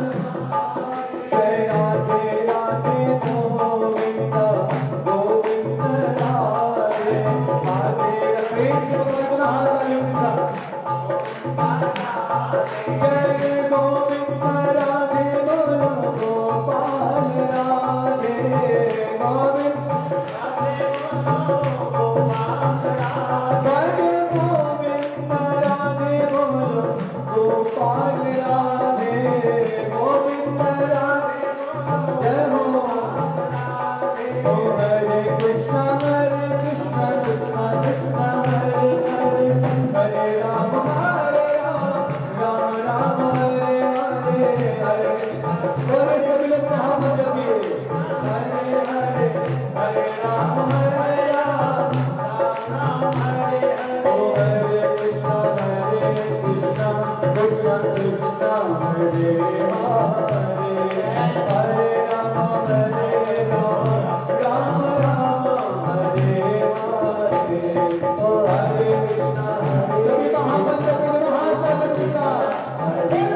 S2: जय राधे राधे गोविंद गोविंद राधे राधे प्रेम से बोलो हाथ जय गोविंद राधे बोलो गोपाल राधे गोविंद राधे गोविंद राधे बोलो गोपाल राधे गोविंद राधे जय हो। ओ हरे कृष्णा कृष्णा कृष्णा हरे हरे हरे राम राम राम हरे हरे हरे कृष्णा बोले सभी लोग हम जपिए हरे हरे हरे राम ओ हरे कृष्णा कृष्णा कृष्णा कृष्णा हरे हरे राम राम राम हरे हरे ओ हरे कृष्णा सभी महामंत्र के महासागर के साथ हरे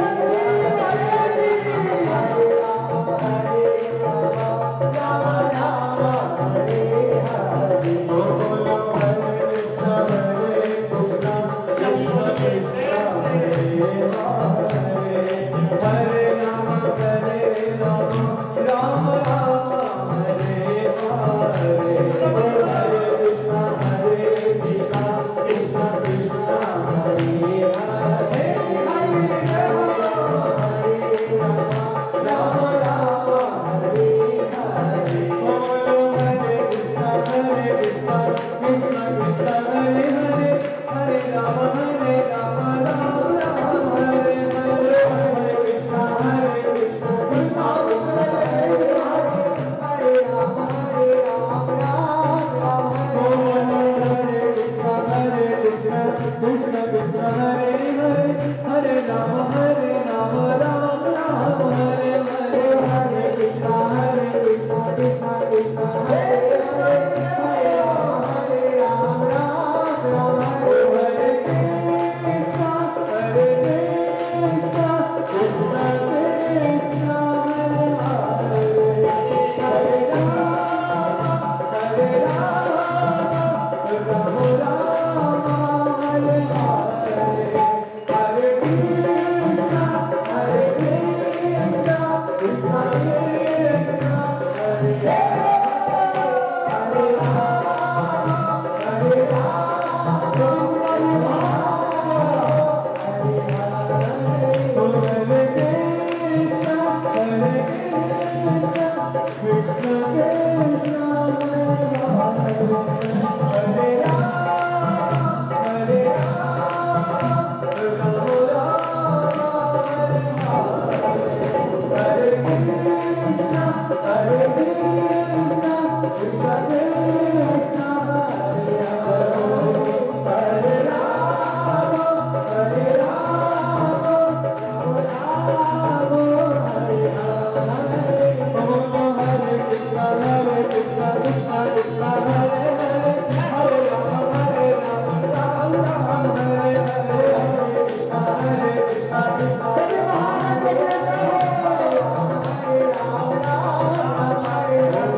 S3: Hare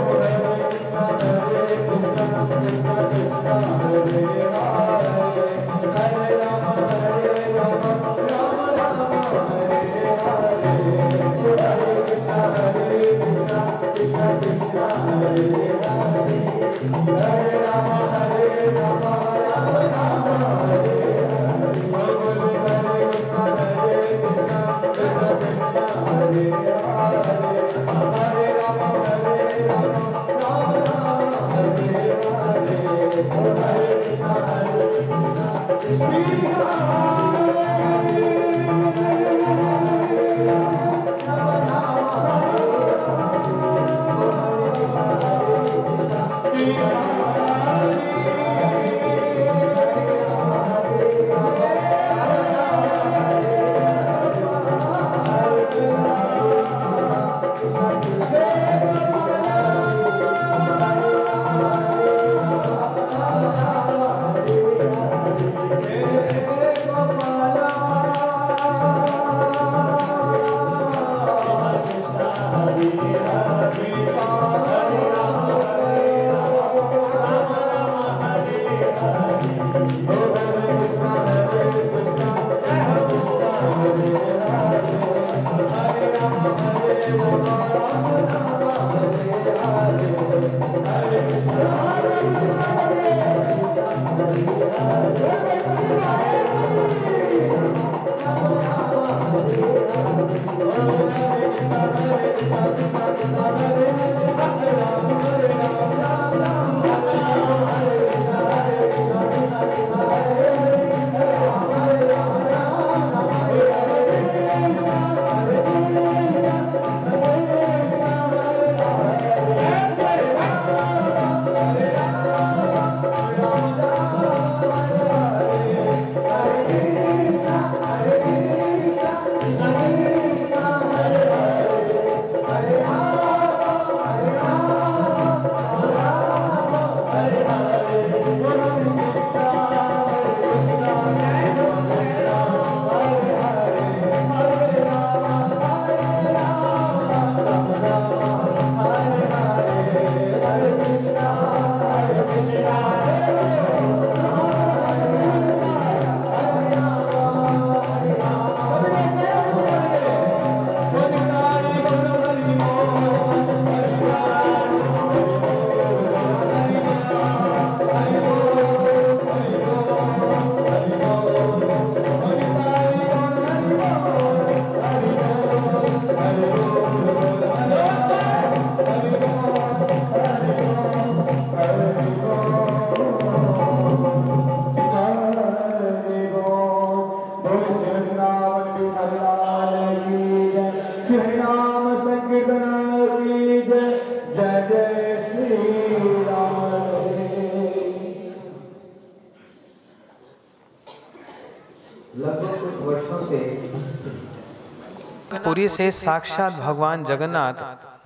S1: पुरी से साक्षात भगवान जगन्नाथ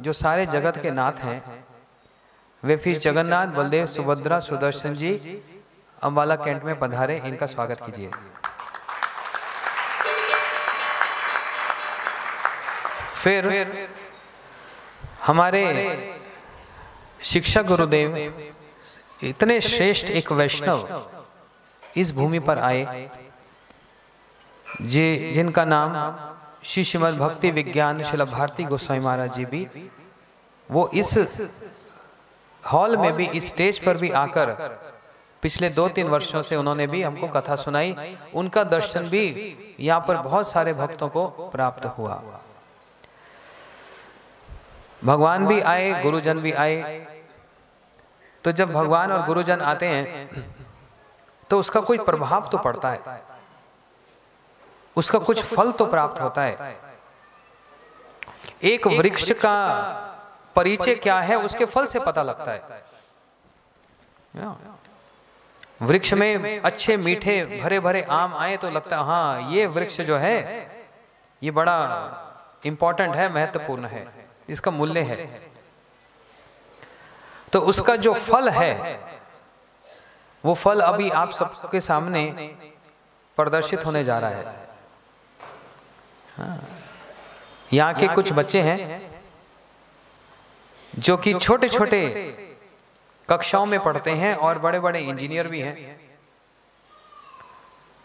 S1: जो सारे जगत के नाथ हैं, वे फिर जगन्नाथ, बलदेव, सुभद्रा, सुदर्शन जी अम्बाला कैंट में पधारे। इनका स्वागत कीजिए। फिर हमारे शिक्षक गुरुदेव इतने श्रेष्ठ एक वैष्णव इस भूमि पर आए, जिनका नाम श्री श्रीमद् भक्ति विज्ञान शिला भारती गोस्वामी महाराज जी भी, वो इस हॉल में भी, इस स्टेज पर भी आकर पिछले 2-3 वर्षों से उन्होंने भी हमको कथा सुनाई। उनका दर्शन भी यहाँ पर बहुत सारे भक्तों को प्राप्त हुआ। भगवान भी आए, गुरुजन भी आए। तो जब भगवान और गुरुजन आते हैं तो उसका कोई प्रभाव तो पड़ता है, उसका कुछ फल तो प्राप्त होता है। एक वृक्ष का परिचय क्या है उसके फल से पता लगता है। वृक्ष में अच्छे मीठे भरे भरे आम आए तो लगता है हाँ ये वृक्ष जो है ये बड़ा इंपॉर्टेंट है, महत्वपूर्ण है, इसका मूल्य है। तो उसका जो फल है वो फल अभी आप सबके सामने प्रदर्शित होने जा रहा है। यहाँ के कुछ बच्चे हैं जो कि छोटे छोटे कक्षाओं में पढ़ते हैं और बड़े बड़े इंजीनियर भी हैं।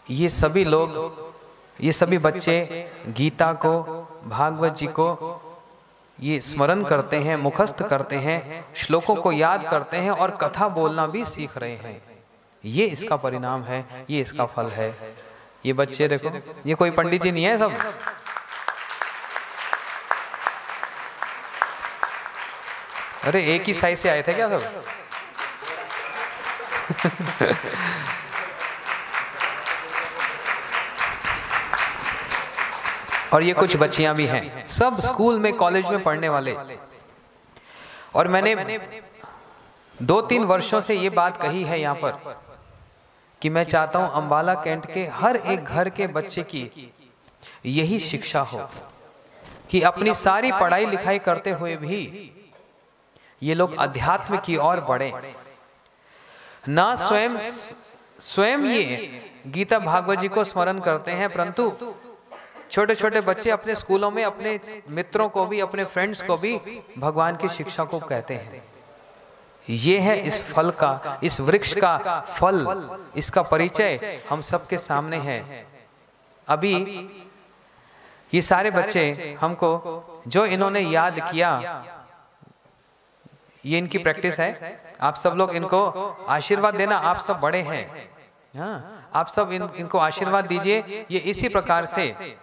S1: ये सभी लोग, ये सभी बच्चे गीता को, भागवत जी को ये स्मरण करते हैं, मुखस्त करते हैं, श्लोकों को याद करते हैं और कथा बोलना भी सीख रहे हैं। ये इसका परिणाम है, ये इसका फल है। ये बच्चे देखो, ये कोई पंडित जी नहीं है सब। अरे एक ही साइज से आए थे क्या सब? और ये कुछ बच्चियां भी हैं, सब स्कूल में, कॉलेज में पढ़ने वाले। और मैंने 2-3 वर्षों से ये बात कही है यहाँ पर कि मैं चाहता हूं अम्बाला कैंट के हर एक घर के बच्चे की यही शिक्षा हो कि अपनी सारी पढ़ाई लिखाई करते हुए भी ये लोग अध्यात्म की ओर बढ़े। ना स्वयं ये गीता भागवत जी को स्मरण करते हैं, परंतु छोटे छोटे बच्चे अपने स्कूलों में अपने मित्रों को भी, अपने फ्रेंड्स को भी भगवान की शिक्षा को कहते हैं। ये है इस फल का, इस वृक्ष का फल, इसका परिचय हम सबके सामने है। अभी ये सारे बच्चे हमको जो इन्होंने याद किया, ये इनकी प्रैक्टिस है। आप सब लोग इनको आशीर्वाद देना, आप सब बड़े हैं। हाँ, आप सब इनको आशीर्वाद दीजिए। ये इसी प्रकार से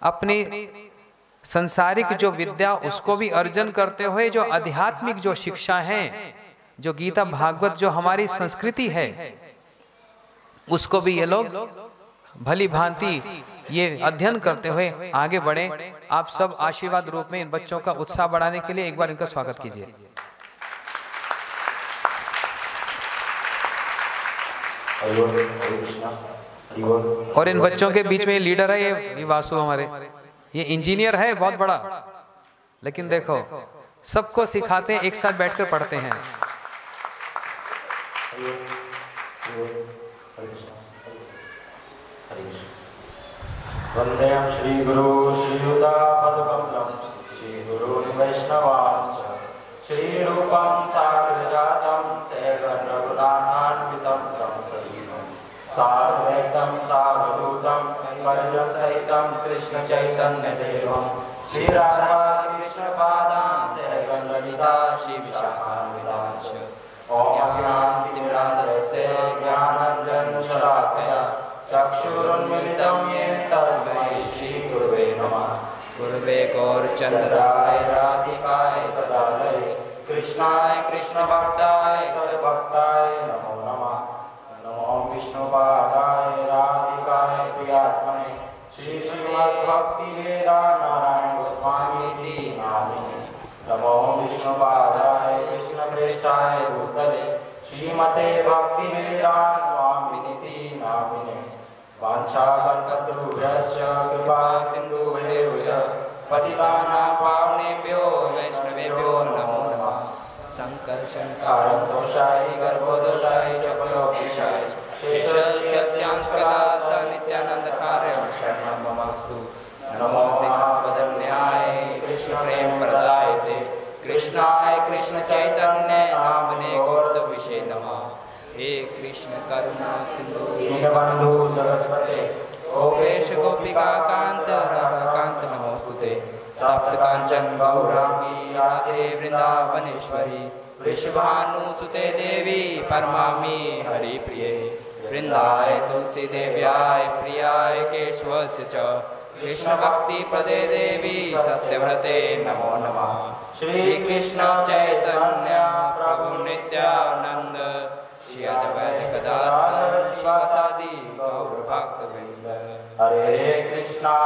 S1: अपनी संसारिक जो विद्या उसको भी अर्जन करते हुए जो आध्यात्मिक जो शिक्षा है, जो गीता भागवत जो हमारी संस्कृति है, उसको भी ये लोग भली भांति ये अध्ययन करते हुए आगे बढ़े। आप सब आशीर्वाद रूप में इन बच्चों का उत्साह बढ़ाने के लिए एक बार इनका स्वागत कीजिए। और इन बच्चों के बीच में ये लीडर है, ये वासु हमारे, ये इंजीनियर है बहुत बड़ा, लेकिन देखो सबको सिखाते हैं, एक साथ बैठकर पढ़ते हैं।
S2: वंदे श्री गुरु श्रीयुता पदकमलम श्री गुरु वैष्णवांश्च श्री रूपं साग्रजातं सहगण रघुनाथान्वितं तं सजीवं साद्वैतं सावधूतं परिजनसहितं कृष्ण चैतन्य देवं श्री राधा कृष्ण पादां सहगण ललिता श्री विशाखान्वितांश्च ओम ज्ञानतिमिरान्धस्य ज्ञानाञ्जनशलाकया चक्षुरुन्मिलितं येन तस्मै श्री गुरुवे नमः। गुरुवे गौरचन्द्राय राधिकाय तदालये कृष्णाय कृष्णभक्ताय तद्भक्ताय नमो नमः। नमो विष्णुपादाय राधिकाय प्रियात्मने श्री श्रीमद्भक्तिवेदान्तनारायण गोस्वामीति नामिने। नमो विष्णुपादाय कृष्णप्रेष्ठाय भूतले श्रीमते भक्तिवेदान्त स्वामिनिति नामिने। वाञ्छाकल्पतरुभ्यश्च कृपा सिन्धुभ्यश्च
S4: पतितानां पावनेभ्यो वैष्णवेभ्यो नमो नमः। संकर्षणकारं दोषाय गर्भोदोषाय चक्रोपीशाय शेषस्यांस्कदा स नित्यानन्दकार्यं शरणं ममास्तु। नमो देववदन्याय कृष्ण प्रेम प्रदायते कृष्णाय कृष्ण चैतन्य नामने गौरविषे नमः। हे कृष्ण करुणा सिंधु दीनबंधु जगत्पते गोपेश गोपिका कांत राधाकांत नमोस्तुते। तप्त कांचन गौरांगी राधे वृंदावनेश्वरी वृषभानुसुते देवी परमामि हरि प्रिये। वृंदाय तुलसी देव्याय प्रियाय केशवस्य च कृष्ण भक्ति प्रदे देवी सत्यव्रते नमो नमः। श्री कृष्ण चैतन्य प्रभु नित्यानंद श्री अद्वैत गदाधर शिवासादि गौर भक्तवृंद। हरे कृष्णा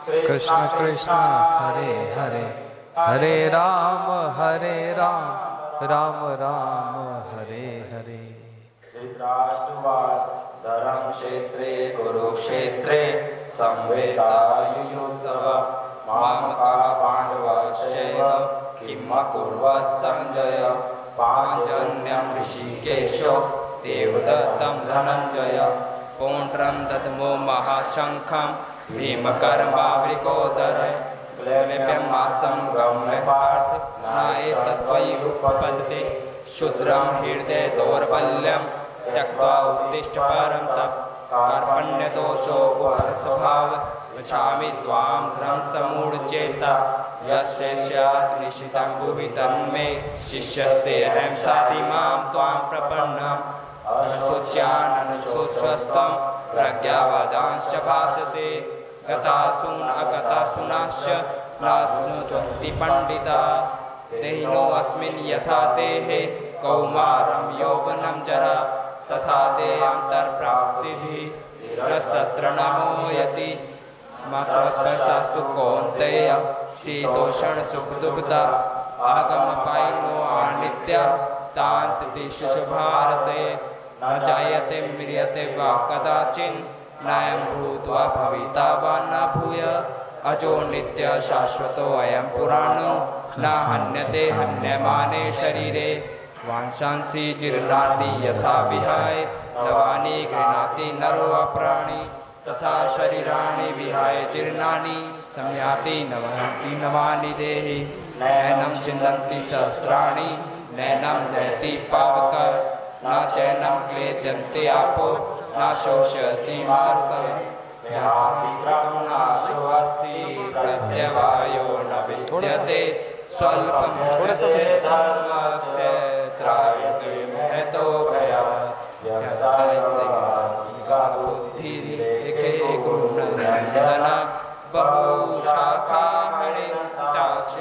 S4: कृष्ण कृष्ण हरे हरे
S1: हरे राम राम राम हरे हरे।
S4: धृतराष्ट्रवाद धर्म क्षेत्रे कुरुक्षेत्रे संवेदायुयुत्सव मामकाः पाण्डवाश्चैव किम् अकुर्वत् सञ्जय। पाञ्जन्यं ऋषिकेशो देवदत्तं धनञ्जय पौण्ड्रं दद्मो महाशङ्खं भीमकर्मावृकोदरे क्लेम्यमासं गम्य पार्थ न एतत्त्वयि उपपद्यते। शूद्रं हृदय दौर्बल्यं त्यक्त्वा उत्तिष्ठ परं तप कार्पण्यदोषो स्वभाव पचामि त्वां ध्रुवसमूढचेता। यस्य स्यात् निश्चितं भुवि तन्मे शिष्यस्तेऽहं साधि मां त्वां प्रपन्नम्। अनशोच्यानशोच्यस्तं प्रज्ञावादांश्च भाषसे गतासून् अगतासूनाश्च नास्नुचन्ति पण्डिता। देहिनो अस्मिन् यथा देहे कौमारं यौवनं जरा तथा देहान्तरप्राप्तिभिः धीरस्तत्र न मोहयति। मात्रस्पर्शास्तु कौन्तेय शीतोषण सुखदुःखदा आगमपायिनो अनित्या तान्तिषु भारते। न जायते म्रियते वा कदाचिन् नायं भूत्वा भविता वा न भूय। अजो नित्य शाश्वतो अयं पुराणो न हन्यते हन्यमाने शरीरे। वांशांसि जीर्णानि यथा विहाय नवानि गृह्णाति नरो अप्राणि तथा शरीराणि विहाय जीर्णानि संयाति नवानि देहि। नैनं छिन्दन्ति सहस्राणि नैनं नयति पावकः न चैनं क्लेद्यन्ते आपो न शोषयति मारुतः। नाशो अस्ति प्रत्यवायो न विद्यते स्वल्पं तस्य धर्मस्य त्रायते महतो भयात्। बुद्धिरेके गुणनन्दन बहुशाखा हरिताक्ष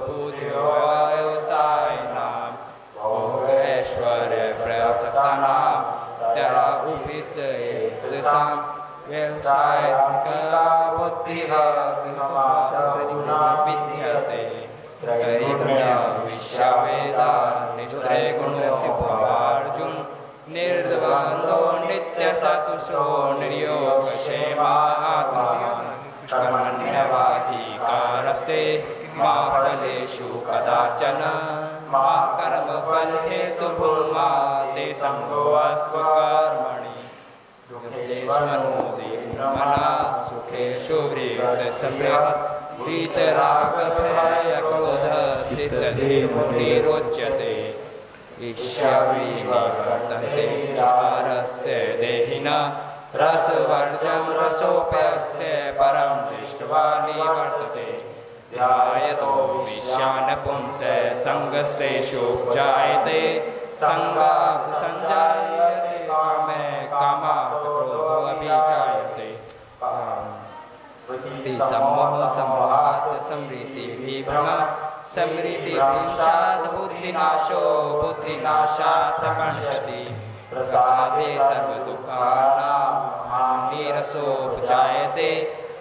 S4: बुद्ध्यो व्यवसायिनां भोग ऐश्वर्य प्रसक्तानां तरा उपिच स्त्रीसां व्यवसायिका बुद्धिर्विद्यते। विश्ववेदा निस्त्रय गुणो भवार्जुन निर्द्वन्द्वो नित्यसतुषो निर्योगक्षेमा आत्मा। कर्मण्यवाधिकारस्ते मा फलेषु कदाचन मा कर्मफलहेतुर्भुः मा ते सङ्गोऽस्तु कर्मणि। दुःखेष्वनुदिनमना सुखेषु वृत्तसंवित् वीतरागभयक्रोधस्थितधीमुनिरोच्यते। ईश्वरी निवर्तन्ते हारस्य देहिनः रसवर्जं रसोऽप्यस्य परं दृष्ट्वा निवर्तते। ध्यायतो विषयान् पुंसः सङ्गस्तेषु जायते सङ्गात् सञ्जायते कामे कामात् क्रोधोऽभिजायते। सम्मोहात् समृद्धिभिर्भ्रम समृद्धिभिर्षात् बुद्धिनाशो बुद्धिनाशात् प्रणश्यति। प्रसादे सर्वदुःखानां हानिरसोपजायते।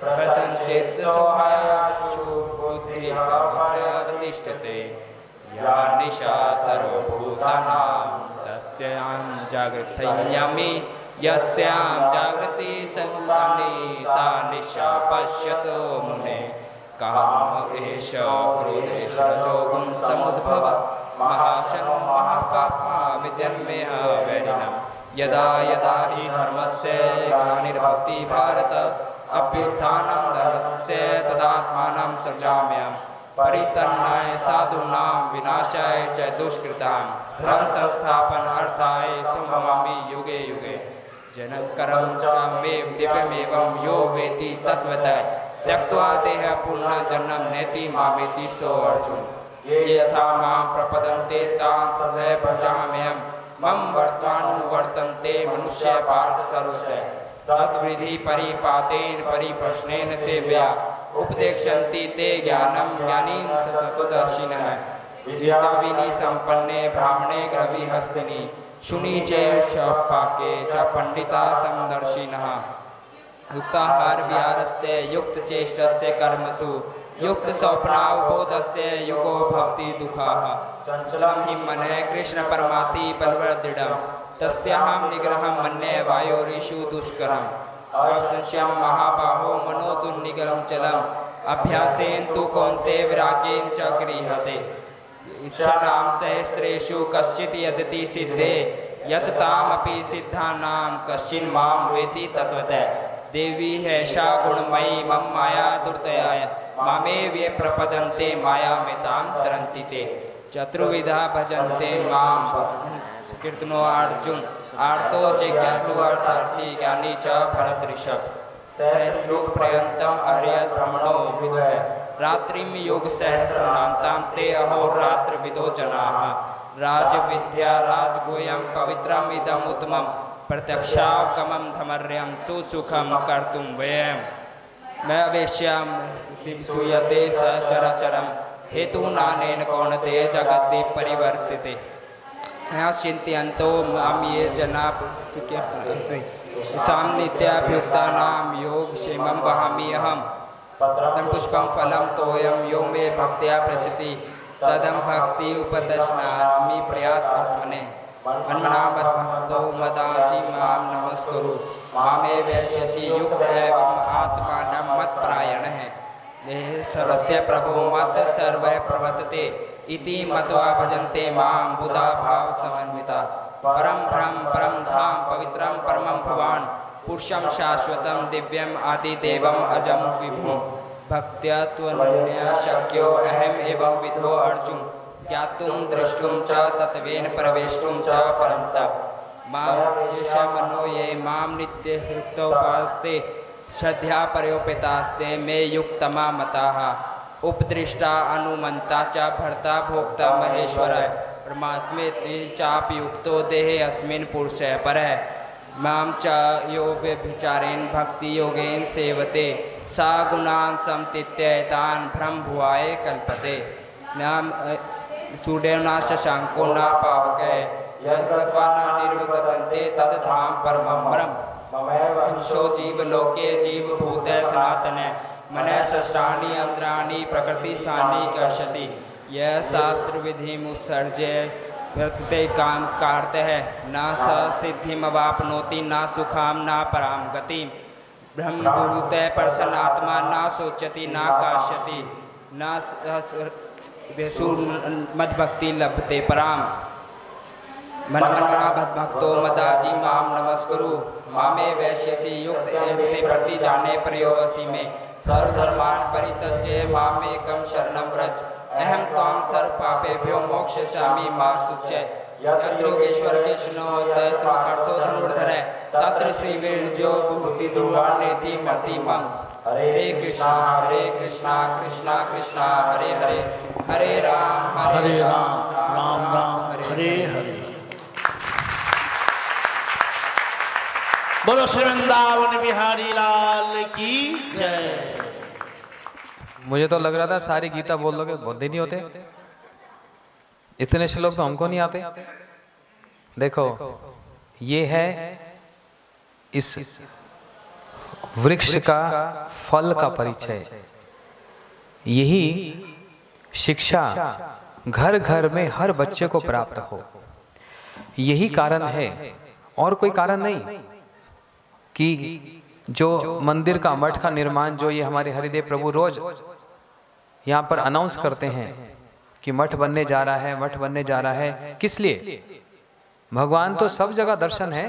S4: प्रसञ्चित् सोहायाशु बुद्धिः प्रवतिष्ठते। या निशा सर्वभूतानां तस्यां जागृत् संयमी यस्यां जागृति संतानि सा निशा पश्यतो मुने काम एष क्रोध एष रजोगुण समुद्भव महाशन महापाप्मा विद्यन्मेह वैरिणम् यदा यदा हि धर्मस्य ग्लानिर्भवति भारत अभ्युत्थानं धर्मस्य तदात्मानं सृजाम्यहम् परित्राणाय साधूनां विनाशाय च दुष्कृतां धर्म संस्थापनार्थाय सम्भवामि युगे युगे जनकरं च मे दिव्यमेवं यो वेति तत्त्वतः त्यक्त्वा देह पुनर्जन्म नेति मामेति सो अर्जुन ये यथा मां प्रपद्यन्ते तान् सदैव भजाम्यहम् मम वर्तमानुवर्तन्ते मनुष्य पार्थ सर्वस्य तत्विधि परिपातेन परिप्रश्नेन सेव्या उपदेक्षन्ति ते ज्ञानं ज्ञानीन् सततदर्शिनः विद्याविनी संपन्ने ब्राह्मणे ग्रविहस्तिनि शुनि चेषपाके च पंडिता समदर्शिनः युक्ताहार विहारस्य युक्तचेष्टस्य कर्मसु युक्त स्वप्नावबोधस्य युगो भवति दुःखः चञ्चलं हि मनः कृष्ण परमाति बलवदृढं तस्याहं निग्रहं मन्ये वायोरिषु दुष्करम् अवसंशयं महाबाहो मनोदुर्निग्रहं चलम् अभ्यासेन तु कौन्ते विरागेण च गृह्यते ईश्वरां सहस्रेषु कश्चित् यदति सिद्धे यत् तामपि सिद्धानां कश्चिन् मां वेति तत्त्वतः देवी हैषा गुणमयी मम माया दुर्दयाय मामेव ये प्रपदन्ते मायामितां तरन्ति ते चतुर्विधा भजन्ते मां कीर्तनो अर्जुन आर्तो जिज्ञासु अर्थार्थी ज्ञानी च भरतऋषभ सहस्रलोक पर्यन्तम् अर्यत् ब्रह्मणो विदुः रात्रिं योग सहस्रनान्तां ते अहोरात्र विदो जनाः राजविद्या राजगुह्यं पवित्रम् इदम् उत्तमं प्रत्यक्षावगमं धमर्यं सुसुखं कर्तुं वयम् मैं अवेश्याम सूयते सचराचरम हेतु नानेन कौनते जगति परिवर्तिते चिंत्यन्तो माम ये जना सामनित्याभ्युक्तानां योग क्षेमं वहामि अहम् तम पुष्पं फलं तोयं यो मे भक्त्या प्रचति तदं भक्ति उपदश्नामि प्रयात आत्मने मन्मना मद्भक्तो मदाजी मां नमस्कुरु मामे वैश्यसि युक्त एवं आत्मानं मत्परायणः देह सर्वस्य प्रभो मत् सर्वः प्रवर्तते इति मत्वा भजन्ते मां बुधा भाव समन्विता परम ब्रह्म परम धाम पवित्रं परमं भवान् पुरुषं शाश्वतं दिव्यम् आदिदेवम् अजं विभुं भक्त्या त्वनया शक्यो अहम् एवं विधो अर्जुन ज्ञातुं द्रष्टुं च तत्त्वेन प्रवेष्टुं च परन्तप मां मनो ये मां नित्यहृतोपास्ते श्रद्धा पर्योपितास्ते मे युक्तमा मताः उपदृष्टा अनुमन्ता च भर्ता भोक्ता महेश्वरः परमात्मेति चाप्युक्तो देहे अस्मिन् पुरुषः परः मां च यो व्यभिचारेण भक्ति योगेन सेवते सा गुणान् समतीत्य तान् ब्रह्मभुवाय कल्पते नाम सूर्यना शशांको न पावकै यद्गत्वा न निर्वितन्ते तद् धाम परमं ब्रह्म जीवलोके जीवभूतः सनातनः मनः षष्ठानि अंद्राणि प्रकृतिस्थानि कर्षति यह शास्त्र विधि मुत्सर्ज्य वर्तते काम कार्तः न स सिद्धिमवाप्नोति न सुखां न परां गतिं ब्रह्मभूतः प्रसन्नात्मा न शोचति न काश्यति न मद्भक्ति लभते पराम मन्मना भक्तो मदाजी मां नमस्कुरु मामे वैश्यसि युक्त एवं प्रति जाने प्रयोसि में सर्वधर्मान् परित्यज्य मामेकं शरणं व्रज अहं त्वां सर्वपापेभ्यो मोक्षयिष्यामि मा शुच्य यत्र योगेश्वर कृष्णो तत्र पार्थो धनुर्धरः तत्र श्रीवीर्यो भूति दुर्वाणेति मति मम हरे कृष्णा कृष्णा कृष्णा हरे हरे हरे राम
S5: राम राम हरे हरे। बोलो श्री वृंदावन बिहारी लाल की जय।
S1: मुझे तो लग रहा था सारी गीता बोल लोगे, बोलते नहीं होते, इतने श्लोक तो हमको नहीं आते। देखो ये है इस वृक्ष का फल का परिचय। यही शिक्षा घर घर में हर बच्चे को प्राप्त हो, यही कारण है और कोई कारण नहीं। कि जो मंदिर का मठ का निर्माण जो ये हमारे हरिदेव प्रभु रोज यहाँ पर अनाउंस करते हैं कि मठ बनने जा रहा है, मठ बनने जा रहा है, किस लिए? भगवान तो सब जगह दर्शन है,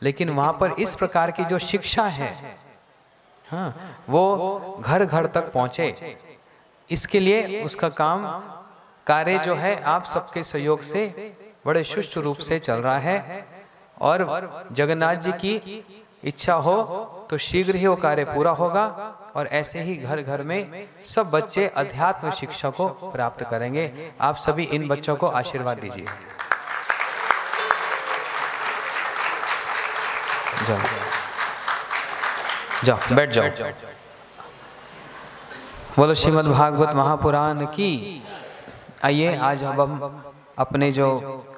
S1: लेकिन वहां पर इस प्रकार की जो शिक्षा है, हाँ, वो घर घर तक पहुंचे, इसके लिए उसका कार्य जो है आप सबके सहयोग से बड़े सुष्ठु रूप से चल रहा है। और जगन्नाथ जी की इच्छा हो तो शीघ्र ही वो कार्य पूरा होगा और ऐसे ही घर घर में सब बच्चे अध्यात्म शिक्षा को प्राप्त करेंगे। आप सभी इन बच्चों को आशीर्वाद दीजिए। जाओ जाओ, बैठ जाओ। बोलो श्रीमद् भागवत महापुराण की। आइए आज हम अपने जो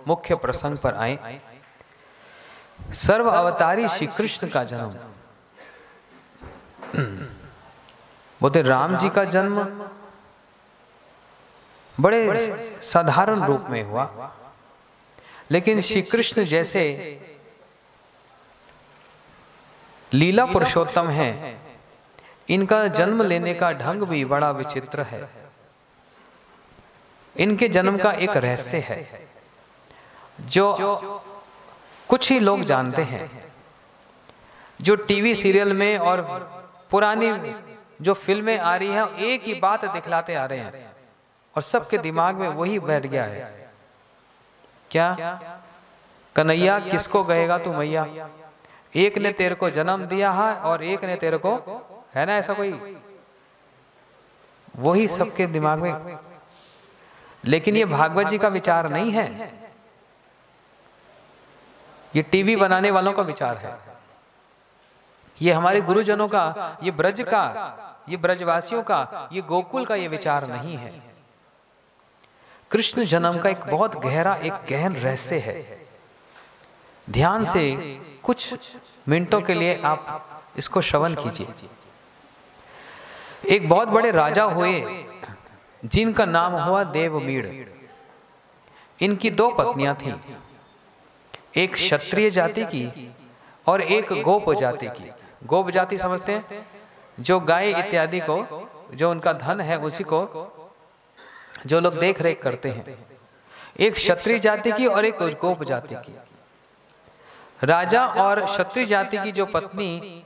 S1: मुख्य प्रसंग पर आए। सर्व अवतारी श्री कृष्ण का जन्म, बोलते राम जी का जन्म बड़े साधारण रूप में हुआ, लेकिन श्री कृष्ण जैसे लीला पुरुषोत्तम है, इनका जन्म लेने का ढंग भी बड़ा विचित्र है। इनके जन्म का एक रहस्य है जो कुछ ही लोग जानते हैं। जो टीवी सीरियल में और पुरानी जो फिल्में आ रही हैं, एक ही बात दिखलाते आ रहे हैं और सबके दिमाग में वही बैठ गया है। क्या? कन्हैया किसको गएगा तू मैया, एक ने तेरे को जन्म दिया है और एक ने तेरे को, है ना ऐसा कोई, वही सबके दिमाग में। लेकिन ये भागवत जी का विचार नहीं है, ये टीवी बनाने वालों का विचार है। ये हमारे गुरुजनों का, ये ब्रज का, ये ब्रजवासियों का, ये गोकुल का ये विचार नहीं है। कृष्ण जन्म का एक बहुत गहरा, एक गहन रहस्य है। ध्यान से कुछ मिनटों के लिए आप इसको श्रवण कीजिए। एक बहुत बड़े राजा हुए जिनका नाम हुआ देवमीड़। इनकी दो पत्नियां थीं, एक क्षत्रिय जाति की और एक गोप जाति की। गोप जाति समझते हैं, जो गाय इत्यादि को, जो उनका धन है उसी को जो लोग देख रेख करते हैं। एक क्षत्रिय जाति की और एक गोप जाति की। राजा और क्षत्रिय जाति की जो पत्नी,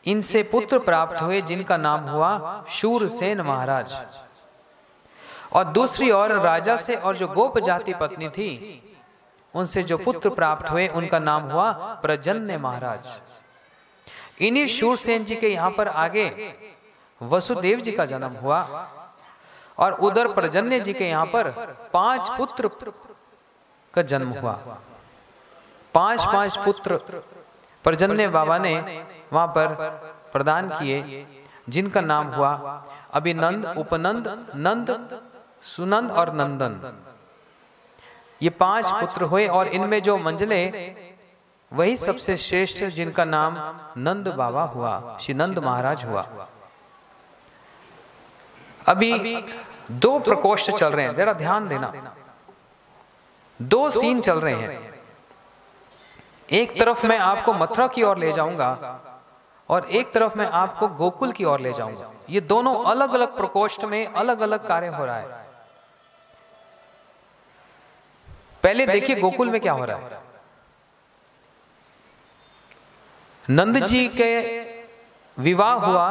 S1: इनसे पुत्र प्राप्त हुए जिनका नाम हुआ शूरसेन महाराज। और दूसरी ओर राजा से और जो गोप जाति पत्नी थी, उनसे जो पुत्र प्राप्त हुए उनका नाम हुआ प्रजन्य महाराज। इन्हीं शूरसेन जी के यहाँ पर आगे वसुदेव जी का जन्म हुआ और उधर प्रजन्य जी के यहाँ पर 5 पुत्र का जन्म हुआ। 5 पुत्र प्रजन्य बाबा ने वहां पर प्रदान किए, जिनका नाम हुआ अभिनंद, उपनंद, नंद, सुनंद और नंदन। ये 5 पुत्र हुए और इनमें जो मंझले, वही सबसे श्रेष्ठ जिनका नाम नंद बाबा हुआ, श्री नंद महाराज हुआ। अभी 2 प्रकोष्ठ चल रहे हैं, जरा ध्यान देना। 2 सीन चल रहे हैं। एक तरफ मैं आपको मथुरा की ओर ले जाऊंगा और एक तरफ मैं आपको गोकुल की ओर ले जाऊंगा। ये दोनों अलग अलग प्रकोष्ठ में अलग अलग कार्य हो रहा है। पहले देखिए गोकुल में क्या हो रहा है। नंद जी के विवाह हुआ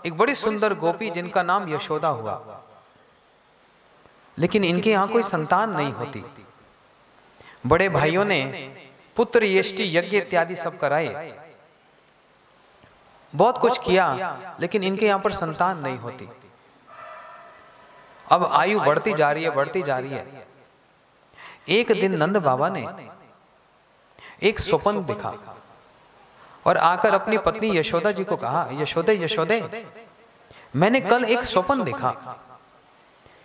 S1: एक बड़ी सुंदर गोपी जिनका नाम यशोदा हुआ, लेकिन इनके यहां कोई संतान नहीं होती। बड़े भाइयों ने पुत्र यष्टि यज्ञ इत्यादि सब कराए, बहुत कुछ किया, लेकिन इनके यहां पर संतान नहीं होती। अब आयु बढ़ती जा रही है, बढ़ती जा रही है। एक दिन नंद बाबा ने एक स्वप्न देखा और आकर अपनी पत्नी यशोदा जी को कहा, यशोदे यशोदे, मैंने कल एक स्वप्न देखा।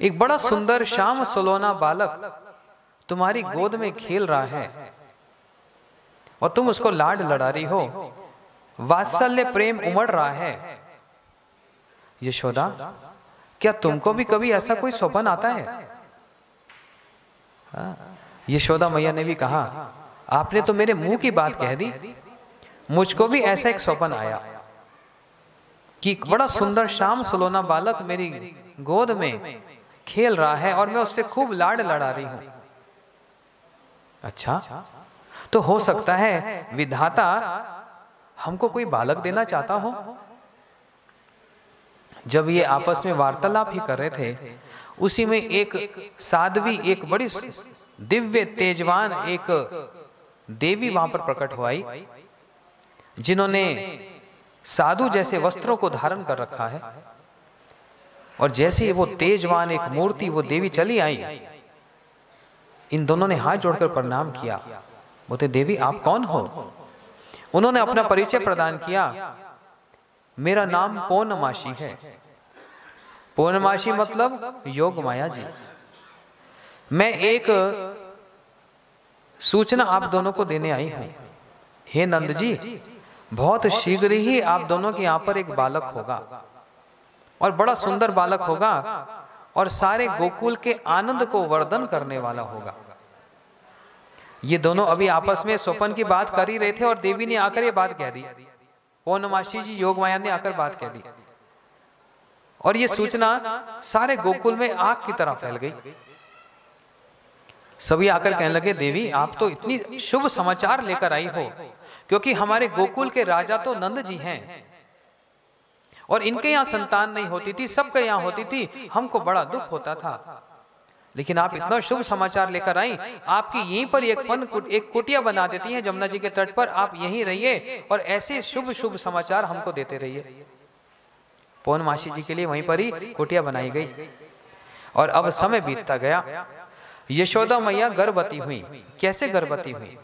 S1: एक बड़ा सुंदर श्याम सलोना बालक तुम्हारी गोद में खेल रहा है और तुम उसको लाड लड़ा रही हो, वात्सल्य प्रेम उमड़ रहा है। यशोदा, क्या तुमको भी कभी ऐसा कोई स्वप्न आता है? यशोदा मैया ने भी कहा, आपने तो मेरे मुंह की बात कह दी। मुझको भी ऐसा एक स्वप्न आया कि एक बड़ा सुंदर श्याम सलोना बालक मेरी गोद में खेल रहा है और मैं उससे खूब लाड लड़ा रही हूं। अच्छा, तो हो सकता है विधाता हमको कोई बालक देना चाहता हो। जब ये आपस में वार्तालाप ही कर रहे थे, उसी में एक साध्वी, एक बड़ी दिव्य तेजवान एक देवी वहां पर प्रकट हो आई, जिन्होंने साधु जैसे वस्त्रों को धारण कर रखा है। और जैसे वो तेजवान एक मूर्ति वो देवी चली आई, इन दोनों ने हाथ जोड़कर प्रणाम किया। बोलते, देवी आप कौन हो? उन्होंने अपना परिचय प्रदान किया। मेरा नाम पौर्णमासी है। पौर्णमासी मतलब योग माया जी। मैं एक सूचना आप दोनों को देने आई हूं। हे नंद जी, बहुत शीघ्र ही आप दोनों के यहां पर एक बालक होगा और बड़ा सुंदर बालक होगा और सारे गोकुल के आनंद को वर्धन करने वाला होगा। ये दोनों अभी आपस में स्वप्न की बात कर ही रहे थे और देवी ने आकर ये बात कह दी। पौर्णमासी जी, योग माया ने आकर बात कह दी और ये सूचना सारे गोकुल में आग की तरह फैल गई। सभी आकर कहने लगे, देवी आप तो इतनी शुभ समाचार लेकर आई हो, क्योंकि हमारे गोकुल के राजा तो नंद जी हैं और इनके यहाँ संतान नहीं होती थी, सबके यहाँ होती थी। हमको बड़ा दुख होता था, लेकिन आप इतना शुभ समाचार लेकर आई। आपकी यहीं पर एक कुटिया बना देती हैं जमुना जी के तट पर, आप यहीं रहिए और ऐसे शुभ शुभ समाचार हमको देते रहिए। पौर्णमासी जी के लिए वहीं पर ही कुटिया बनाई गई। और अब समय बीतता गया। यशोदा मैया गर्भवती हुई। कैसे गर्भवती हुई?